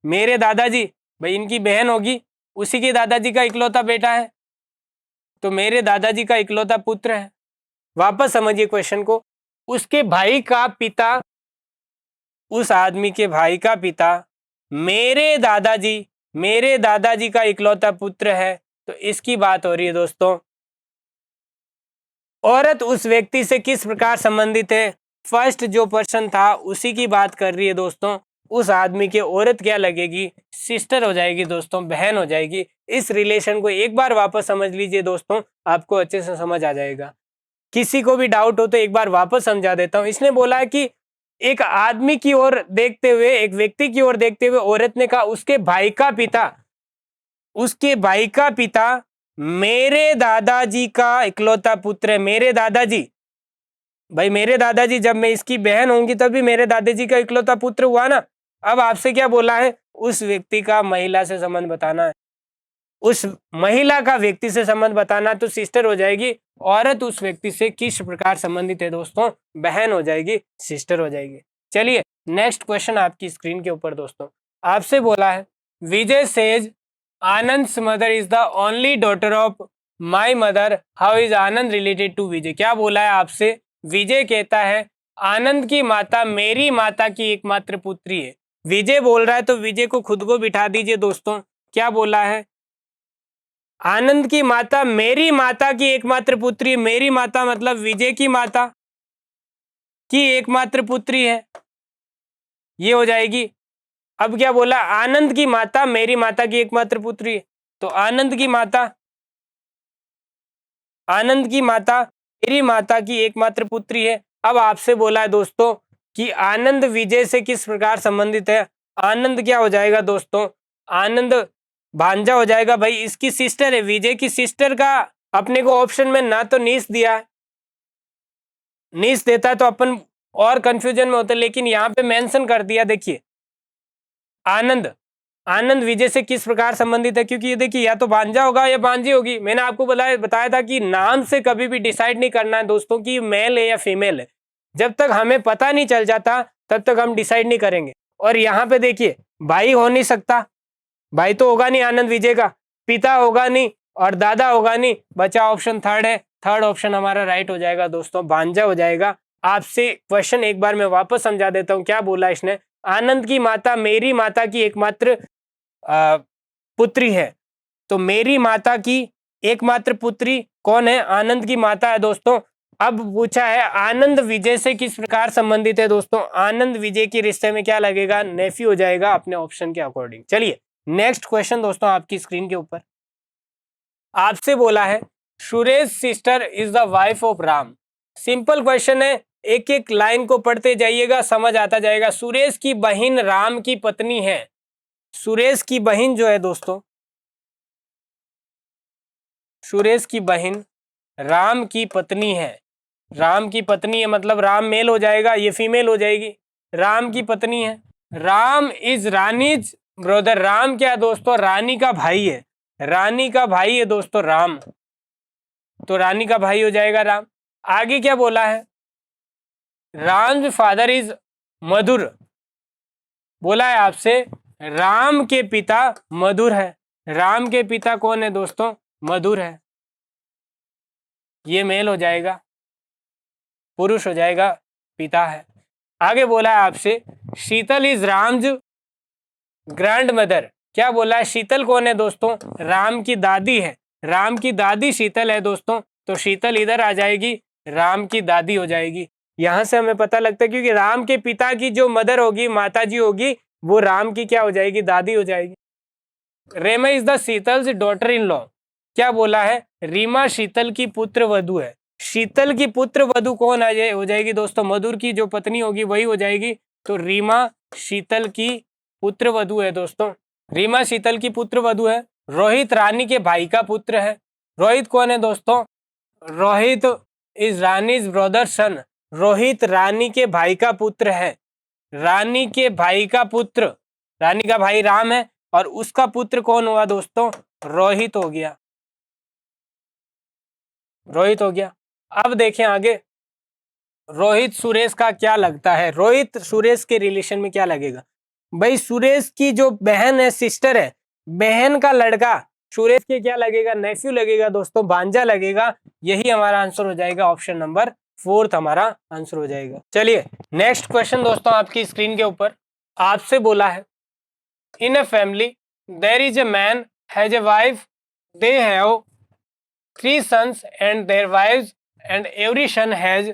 मेरे दादाजी, भाई इनकी बहन होगी, उसी के दादाजी का इकलौता बेटा है, तो मेरे दादाजी का इकलौता पुत्र है। वापस समझिए क्वेश्चन को, उसके भाई का पिता, उस आदमी के भाई का पिता मेरे दादाजी का इकलौता पुत्र है, तो इसकी बात हो रही है दोस्तों। औरत उस व्यक्ति से किस प्रकार संबंधित है? फर्स्ट जो पर्सन था उसी की बात कर रही है दोस्तों। उस आदमी के औरत क्या लगेगी? सिस्टर हो जाएगी दोस्तों, बहन हो जाएगी। इस रिलेशन को एक बार वापस समझ लीजिए दोस्तों, आपको अच्छे से समझ आ जाएगा। किसी को भी डाउट हो तो एक बार वापस समझा देता हूं। इसने बोला है कि एक आदमी की ओर देखते हुए, एक व्यक्ति की ओर देखते हुए औरत ने कहा उसके भाई का पिता मेरे दादाजी का इकलौता पुत्र है। मेरे दादाजी, भाई मेरे दादाजी, जब मैं इसकी बहन होंगी तभी मेरे दादाजी का इकलौता पुत्र हुआ ना। अब आपसे क्या बोला है? उस व्यक्ति का महिला से संबंध बताना है। उस महिला का व्यक्ति से संबंध बताना, तो सिस्टर हो जाएगी। औरत उस व्यक्ति से किस प्रकार संबंधित है दोस्तों? बहन हो जाएगी, सिस्टर हो जाएगी। चलिए नेक्स्ट क्वेश्चन आपकी स्क्रीन के ऊपर दोस्तों, आपसे बोला है Vijay says Anand's mother is the only daughter of my mother, how is Anand related to Vijay? क्या बोला है आपसे? विजय कहता है आनंद की माता मेरी माता की एकमात्र पुत्री है। विजय बोल रहा है तो विजय को खुद को बिठा दीजिए दोस्तों। क्या बोला है? आनंद की माता मेरी माता की एकमात्र पुत्री। मेरी माता मतलब विजय की माता की एकमात्र पुत्री है, ये हो जाएगी। अब क्या बोला? आनंद की माता मेरी माता की एकमात्र पुत्री है, तो आनंद की माता मेरी माता की एकमात्र पुत्री है। अब आपसे बोला है दोस्तों कि आनंद विजय से किस प्रकार संबंधित है? आनंद क्या हो जाएगा दोस्तों? आनंद भांजा हो जाएगा। भाई इसकी सिस्टर है, विजय की सिस्टर का अपने को ऑप्शन में ना तो नीस दिया है, नीस देता तो अपन और कंफ्यूजन में होते, लेकिन यहाँ पे मेंशन कर दिया। देखिए आनंद विजय से किस प्रकार संबंधित है, क्योंकि ये देखिए या तो भांजा होगा या भांजी होगी। मैंने आपको बताया था कि नाम से कभी भी डिसाइड नहीं करना है दोस्तों कि मेल है या फीमेल है। जब तक हमें पता नहीं चल जाता तब तक हम डिसाइड नहीं करेंगे। और यहाँ पे देखिए भाई हो नहीं सकता, भाई तो होगा नहीं आनंद विजय का, पिता होगा नहीं और दादा होगा नहीं, बचा ऑप्शन थर्ड है। थर्ड ऑप्शन हमारा राइट हो जाएगा दोस्तों, भांजा हो जाएगा। आपसे क्वेश्चन एक बार मैं वापस समझा देता हूँ। क्या बोला इसने? आनंद की माता मेरी माता की एकमात्र पुत्री है, तो मेरी माता की एकमात्र पुत्री कौन है? आनंद की माता है दोस्तों। अब पूछा है आनंद विजय से किस प्रकार संबंधित है दोस्तों? आनंद विजय के रिश्ते में क्या लगेगा? नेफी हो जाएगा अपने ऑप्शन के अकॉर्डिंग। चलिए नेक्स्ट क्वेश्चन दोस्तों आपकी स्क्रीन के ऊपर, आपसे बोला है Suresh sister is the wife of Ram. Simple question है, एक एक लाइन को पढ़ते जाइएगा, समझ आता जाएगा। सुरेश की बहन राम की पत्नी है। सुरेश की बहन जो है दोस्तों, सुरेश की बहन राम की पत्नी है। राम की पत्नी है मतलब राम मेल हो जाएगा, ये फीमेल हो जाएगी। राम की पत्नी है। Ram is Rani's brother. राम क्या है दोस्तों? रानी का भाई है। रानी का भाई है दोस्तों राम, तो रानी का भाई हो जाएगा राम। आगे क्या बोला है? राम फादर इज मधुर। बोला है आपसे राम के पिता मधुर है। राम के पिता कौन है दोस्तों? मधुर है, ये मेल हो जाएगा, पुरुष हो जाएगा, पिता है। आगे बोला है आपसे शीतल इज राम्स ग्रैंड मदर। क्या बोला है? शीतल कौन है दोस्तों? राम की दादी है। राम की दादी शीतल है दोस्तों, तो शीतल इधर आ जाएगी, राम की दादी हो जाएगी। यहां से हमें पता लगता है क्योंकि राम के पिता की जो मदर होगी, माता जी होगी, वो राम की क्या हो जाएगी? दादी हो जाएगी। Rema is the Sheetal's daughter in law. क्या बोला है? रीमा शीतल की पुत्र वधु है। शीतल की पुत्र वधु कौन हो जाएगी दोस्तों? मधुर की जो पत्नी होगी वही हो जाएगी, तो रीमा शीतल की पुत्र वधु है दोस्तों। रीमा शीतल की पुत्र वधु है। रोहित रानी के भाई का पुत्र है। रोहित कौन है दोस्तों? रोहित इज रानीज ब्रदर सन। रोहित रानी के भाई का पुत्र है। रानी के भाई का पुत्र, रानी का भाई राम है और उसका पुत्र कौन हुआ दोस्तों? रोहित हो गया, रोहित हो गया। अब देखें आगे, रोहित सुरेश का क्या लगता है? रोहित सुरेश के रिलेशन में क्या लगेगा भाई? सुरेश की जो बहन है, सिस्टर है, बहन का लड़का सुरेश के क्या लगेगा? नेफ्यू लगेगा दोस्तों, भांजा लगेगा। यही हमारा आंसर हो जाएगा, ऑप्शन नंबर 4 हमारा आंसर हो जाएगा। चलिए नेक्स्ट क्वेश्चन दोस्तों आपकी स्क्रीन के ऊपर आपसे बोला है, in a family there is a man has a wife, they have 3 sons and their wives and every son has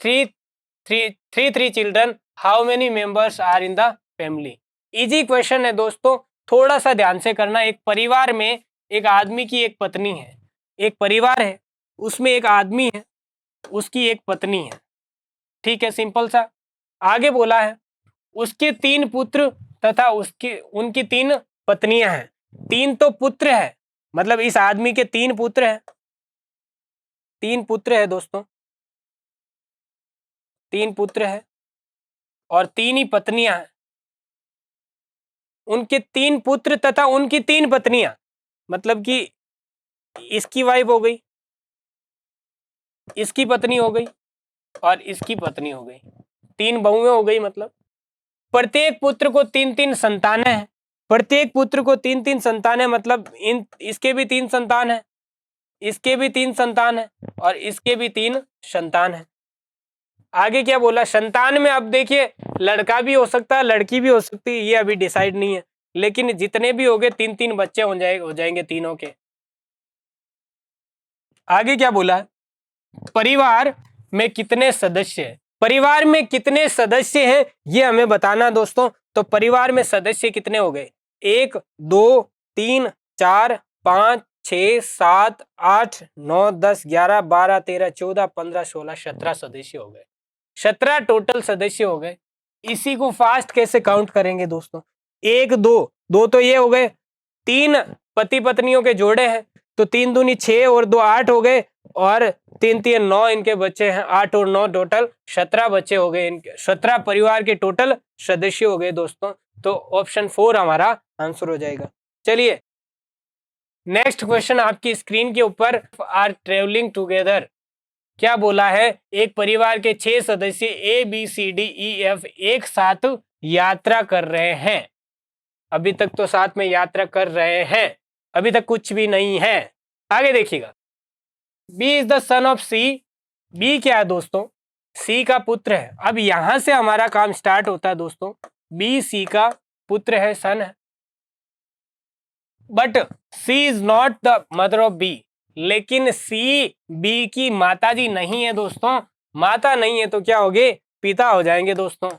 three children. How many members are in the family? Easy question है दोस्तों, थोड़ा सा ध्यान से करना। एक परिवार में एक आदमी की एक पत्नी है, एक परिवार है उसमें एक आदमी है, उसकी एक पत्नी है, ठीक है, सिंपल सा। आगे बोला है उसके 3 पुत्र तथा उनकी 3 पत्नियां हैं। 3 तो पुत्र है, मतलब इस आदमी के 3 पुत्र हैं, 3 पुत्र है दोस्तों, 3 पुत्र है और 3 ही पत्नियां हैं। उनके 3 पुत्र तथा उनकी 3 पत्नियां, मतलब कि इसकी वाइफ हो गई, इसकी पत्नी हो गई और इसकी पत्नी हो गई, 3 बहुएं हो गई। मतलब प्रत्येक पुत्र को 3-3 संतानें हैं, प्रत्येक पुत्र को 3-3 संतानें, मतलब इसके भी 3 संतान है, इसके भी 3 संतान है और इसके भी 3 संतान है। आगे क्या बोला? संतान में अब देखिए लड़का भी हो सकता है, लड़की भी हो सकती है, ये अभी डिसाइड नहीं है, लेकिन जितने भी हो गए 3-3 बच्चे हो जाएंगे तीनों के। आगे क्या बोला? परिवार में कितने सदस्य हैं? परिवार में कितने सदस्य हैं ये हमें बताना दोस्तों। तो परिवार में सदस्य कितने हो गए? 1 2 3 4 5 6 7 8 9 10 11 12 13 14 15 16 17 सदस्य हो गए, 17 टोटल सदस्य हो गए। इसी को फास्ट कैसे काउंट करेंगे दोस्तों? 1 2 तो ये हो गए, 3 पति पत्नियों के जोड़े हैं, तो 3 दूनी 6 और 2 8 हो गए, और 3 3 9 इनके बच्चे हैं, 8 और 9 टोटल 17 बच्चे हो गए, इनके 17 परिवार के टोटल सदस्य हो गए दोस्तों। तो ऑप्शन 4 हमारा आंसर हो जाएगा। चलिए नेक्स्ट क्वेश्चन आपकी स्क्रीन के ऊपर, आर ट्रेवलिंग टुगेदर, क्या बोला है? एक परिवार के 6 सदस्य ABCDEF एक साथ यात्रा कर रहे हैं। अभी तक तो साथ में यात्रा कर रहे हैं, अभी तक कुछ भी नहीं है। आगे देखिएगा, B is the son of C, B क्या है दोस्तों? C का पुत्र है। अब यहां से हमारा काम स्टार्ट होता है दोस्तों, B C का पुत्र है, सन है, but C is not the mother of B, लेकिन C B की माता जी नहीं है दोस्तों। माता नहीं है तो क्या होगे? पिता हो जाएंगे दोस्तों।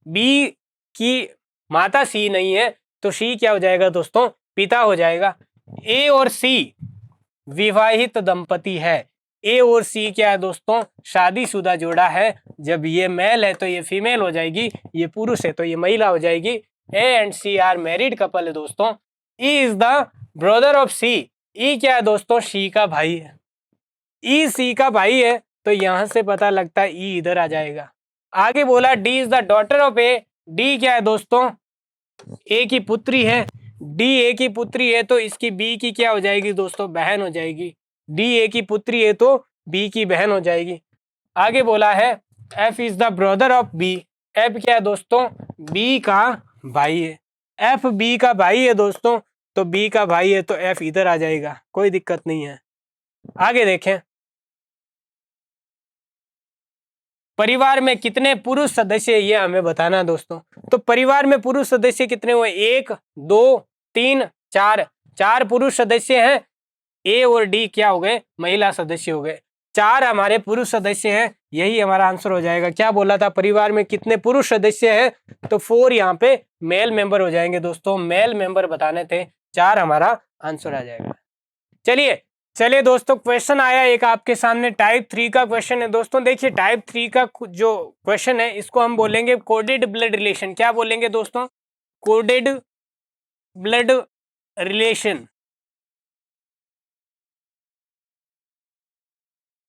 B की माता C नहीं है तो C क्या हो जाएगा दोस्तों? पिता हो जाएगा। A और C विवाहित दंपति है। A और C क्या है दोस्तों? शादीशुदा जोड़ा है। जब ये मेल है तो ये फीमेल हो जाएगी, ये पुरुष है तो ये महिला हो जाएगी। A and C are married couple है दोस्तों। E is the brother of C, E क्या है दोस्तों? C का भाई है। E C का भाई है तो यहां से पता लगता है E इधर आ जाएगा। आगे बोला D is the daughter of A, D क्या है दोस्तों? A की पुत्री है। D A की पुत्री है तो इसकी B की क्या हो जाएगी दोस्तों? बहन हो जाएगी। D A की पुत्री है तो B की बहन हो जाएगी। आगे बोला है F is the brother of B, F क्या है दोस्तों? B का भाई है। F B का भाई है दोस्तों, तो B का भाई है तो F इधर आ जाएगा, कोई दिक्कत नहीं है। आगे देखें, परिवार में कितने पुरुष सदस्य ये हमें बताना दोस्तों। तो परिवार में पुरुष सदस्य कितने हुए? 1 2 3 4, 4 पुरुष सदस्य हैं। A और D क्या हो गए? महिला सदस्य हो गए। 4 हमारे पुरुष सदस्य हैं, यही हमारा आंसर हो जाएगा। क्या बोला था? परिवार में कितने पुरुष सदस्य हैं? तो 4 यहाँ पे मेल मेंबर हो जाएंगे दोस्तों, मेल मेंबर बताने थे, 4 हमारा आंसर आ जाएगा। चलिए दोस्तों, क्वेश्चन आया एक आपके सामने, टाइप 3 का क्वेश्चन है दोस्तों। देखिए टाइप 3 का जो क्वेश्चन है इसको हम बोलेंगे कोडेड ब्लड रिलेशन। क्या बोलेंगे दोस्तों? Coded blood relation.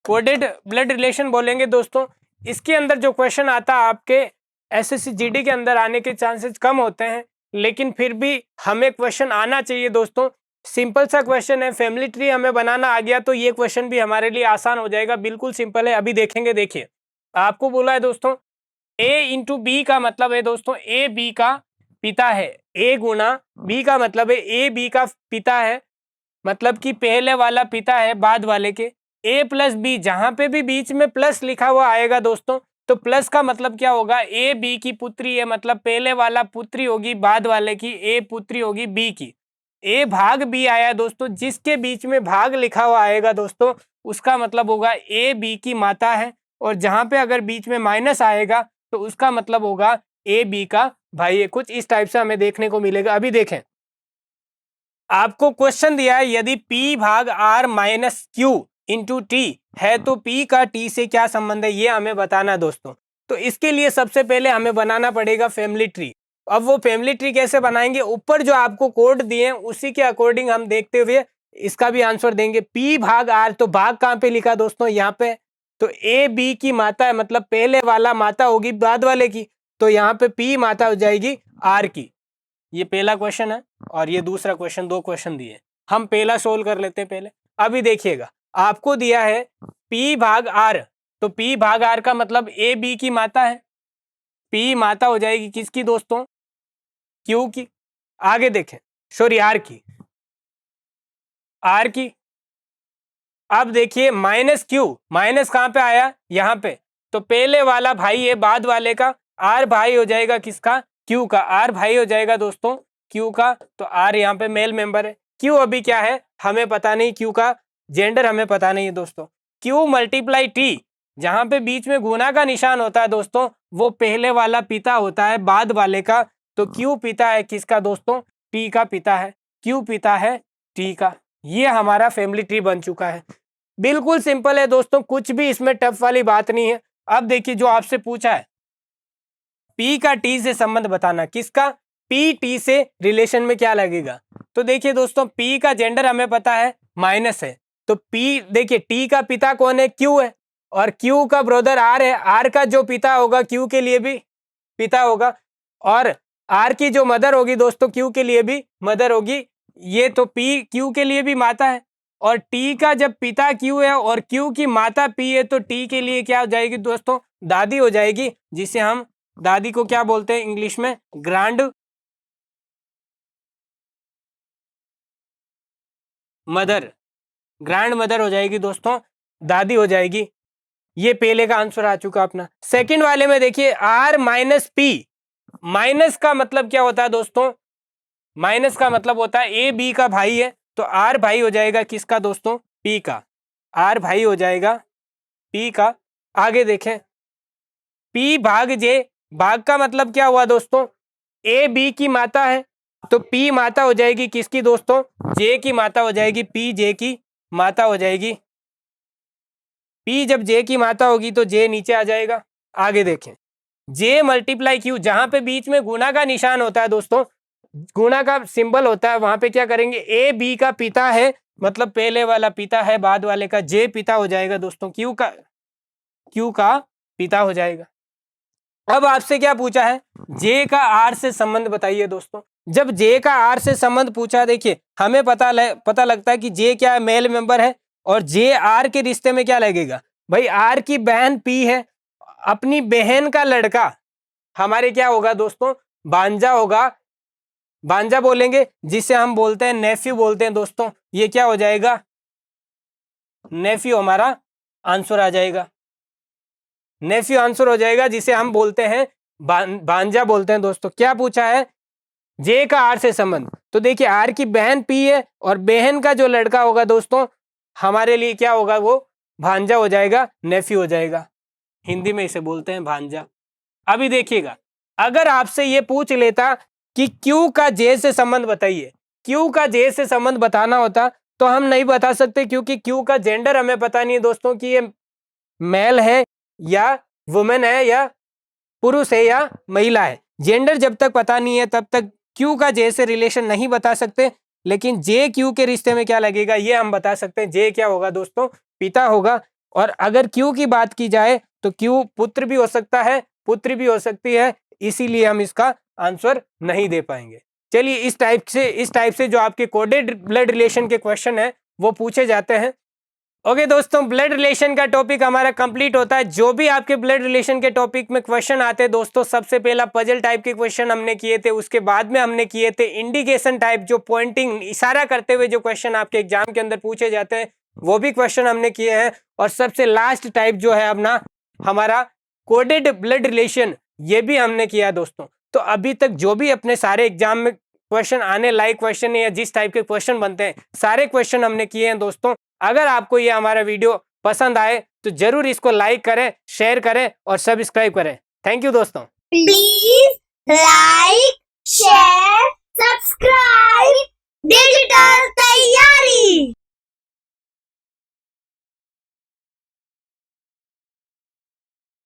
Coded blood relation बोलेंगे दोस्तों। इसके अंदर जो क्वेश्चन आता है आपके SSC GD के अंदर आने के चांसेस कम होते हैं, लेकिन फिर भी हमें क्वेश्चन आना चाहिए दोस्तों। सिंपल सा क्वेश्चन है, फैमिली ट्री हमें बनाना आ गया तो ये क्वेश्चन भी हमारे लिए आसान हो जाएगा, बिल्कुल सिंपल है। अभी देखेंगे, देखिए आपको बोला है दोस्तों a इंटू बी का मतलब है दोस्तों ए बी का पिता है, a गुना b का मतलब है ए बी का पिता है, मतलब कि पहले वाला पिता है बाद वाले के। a प्लस बी, जहां पे भी बीच में प्लस लिखा हुआ आएगा दोस्तों तो प्लस का मतलब क्या होगा, ए बी की पुत्री है, मतलब पहले वाला पुत्री होगी बाद वाले की, ए पुत्री होगी बी की। ए भाग बी आया दोस्तों, जिसके बीच में भाग लिखा हुआ आएगा दोस्तों उसका मतलब होगा ए बी की माता है, और जहां पे अगर बीच में माइनस आएगा तो उसका मतलब होगा ए बी का भाई है। कुछ इस टाइप से हमें देखने को मिलेगा। अभी देखें, आपको क्वेश्चन दिया है यदि P भाग R minus Q into T है तो P का T से क्या संबंध है, ये हमें बताना है दोस्तों। तो इसके लिए सबसे पहले हमें बनाना पड़ेगा फैमिली ट्री। अब वो फैमिली ट्री कैसे बनाएंगे, ऊपर जो आपको कोड दिए हैं उसी के अकॉर्डिंग हम देखते हुए इसका भी आंसर देंगे। P भाग R, तो भाग कहाँ पे लिखा दोस्तों, यहाँ पे। तो ए बी की माता है, मतलब पहले वाला माता होगी बाद वाले की, तो यहाँ पे P माता हो जाएगी R की। ये पहला क्वेश्चन है और ये दूसरा क्वेश्चन, दो क्वेश्चन दिए, हम पहला सोल्व कर लेते हैं पहले। अभी देखिएगा, आपको दिया है P भाग R, तो P भाग R का मतलब ए बी की माता है, P माता हो जाएगी किसकी दोस्तों, Q की। आगे देखें, सॉरी R की, R की। अब देखिए माइनस Q, माइनस कहाँ पे आया, यहाँ पे, तो पहले वाला भाई है बाद वाले का, R भाई हो जाएगा किसका, Q का। R भाई हो जाएगा दोस्तों Q का, तो R यहाँ पे मेल मेंबर है। Q अभी क्या है हमें पता नहीं, Q का जेंडर हमें पता नहीं है दोस्तों। Q मल्टीप्लाई T, जहां पे बीच में गुना का निशान होता है दोस्तों वो पहले वाला पिता होता है बाद वाले का, तो Q पिता है किसका दोस्तों, T का पिता है, Q पिता है T का। ये हमारा फैमिली ट्री बन चुका है। बिल्कुल सिंपल है दोस्तों, कुछ भी इसमें टफ वाली बात नहीं है। अब देखिए जो आपसे पूछा है P का T से संबंध बताना, किसका, P T से रिलेशन में क्या लगेगा। तो देखिए दोस्तों P का जेंडर हमें पता है माइनस है, तो P देखिए T का पिता कौन है, Q है, और Q का ब्रदर R है, R का जो पिता होगा Q के लिए भी पिता होगा, और R की जो मदर होगी दोस्तों Q के लिए भी मदर होगी। ये तो P Q के लिए भी माता है, और T का जब पिता Q है और Q की माता P है तो T के लिए क्या हो जाएगी दोस्तों, दादी हो जाएगी, जिसे हम दादी को क्या बोलते हैं इंग्लिश में, ग्रैंड मदर, ग्रैंड मदर हो जाएगी दोस्तों, दादी हो जाएगी। ये पहले का आंसर आ चुका अपना। सेकंड वाले में देखिए R माइनस पी, माइनस का मतलब क्या होता है दोस्तों, माइनस का मतलब होता है ए बी का भाई है, तो R भाई हो जाएगा किसका दोस्तों, P का, R भाई हो जाएगा P का। आगे देखें P भाग J, भाग का मतलब क्या हुआ दोस्तों, ए बी की माता है, तो P माता हो जाएगी किसकी दोस्तों, J की माता हो जाएगी, P J की माता हो जाएगी। P जब J की माता होगी तो J नीचे आ जाएगा। आगे देखें J मल्टीप्लाई Q, जहां पे बीच में गुना का निशान होता है दोस्तों, गुना का सिंबल होता है, वहां पे क्या करेंगे, ए बी का पिता है, मतलब पहले वाला पिता है बाद वाले का, J पिता हो जाएगा दोस्तों, Q का पिता हो जाएगा। अब आपसे क्या पूछा है, J का R से संबंध बताइए दोस्तों। जब J का R से संबंध पूछा, देखिए हमें पता लगता है कि J क्या है, मेल मेंबर है, और J R के रिश्ते में क्या लगेगा भाई, R की बहन P है, अपनी बहन का लड़का हमारे क्या होगा दोस्तों, भांजा होगा, भांजा बोलेंगे, जिसे हम बोलते हैं नेफ्यू बोलते हैं दोस्तों। ये क्या हो जाएगा, नेफ्यू हमारा आंसर आ जाएगा, नेफ्यू आंसर हो जाएगा, जिसे हम बोलते हैं भांजा बोलते हैं दोस्तों। क्या पूछा है, J का R से संबंध, तो देखिए R की बहन P है, और बहन का जो लड़का होगा दोस्तों हमारे लिए क्या होगा, वो भांजा हो जाएगा, नेफ्यू हो जाएगा, हिंदी में इसे बोलते हैं भांजा। अभी देखिएगा, अगर आपसे ये पूछ लेता कि Q का J से संबंध बताइए, Q का J से संबंध बताना होता तो हम नहीं बता सकते, क्योंकि Q का जेंडर हमें पता नहीं है दोस्तों कि ये मेल है या वुमेन है या पुरुष है या महिला है। जेंडर जब तक पता नहीं है तब तक Q का J से रिलेशन नहीं बता सकते, लेकिन J Q के रिश्ते में क्या लगेगा ये हम बता सकते हैं। J क्या होगा दोस्तों, पिता होगा, और अगर Q की बात की जाए तो Q पुत्र भी हो सकता है, पुत्री भी हो सकती है, इसीलिए हम इसका आंसर नहीं दे पाएंगे। चलिए इस टाइप से जो आपके कोडेड ब्लड रिलेशन के क्वेश्चन है वो पूछे जाते हैं। ओके दोस्तों, ब्लड रिलेशन का टॉपिक हमारा कंप्लीट होता है। जो भी आपके ब्लड रिलेशन के टॉपिक में क्वेश्चन आते हैं दोस्तों, सबसे पहला पजल टाइप के क्वेश्चन हमने किए थे, उसके बाद में हमने किए थे इंडिकेशन टाइप, जो पॉइंटिंग इशारा करते हुए जो क्वेश्चन आपके एग्जाम के अंदर पूछे जाते हैं वो भी क्वेश्चन हमने किए हैं। और सबसे लास्ट टाइप जो है अपना हमारा कोडेड ब्लड रिलेशन, ये भी हमने किया दोस्तों। तो अभी तक जो भी अपने सारे एग्जाम में क्वेश्चन आने लायक क्वेश्चन है या जिस टाइप के क्वेश्चन बनते हैं, सारे क्वेश्चन हमने किए हैं दोस्तों। अगर आपको ये हमारा वीडियो पसंद आए तो जरूर इसको लाइक करें, शेयर करें और सब्सक्राइब करें। थैंक यू दोस्तों। Please like, share, subscribe digital तैयारी।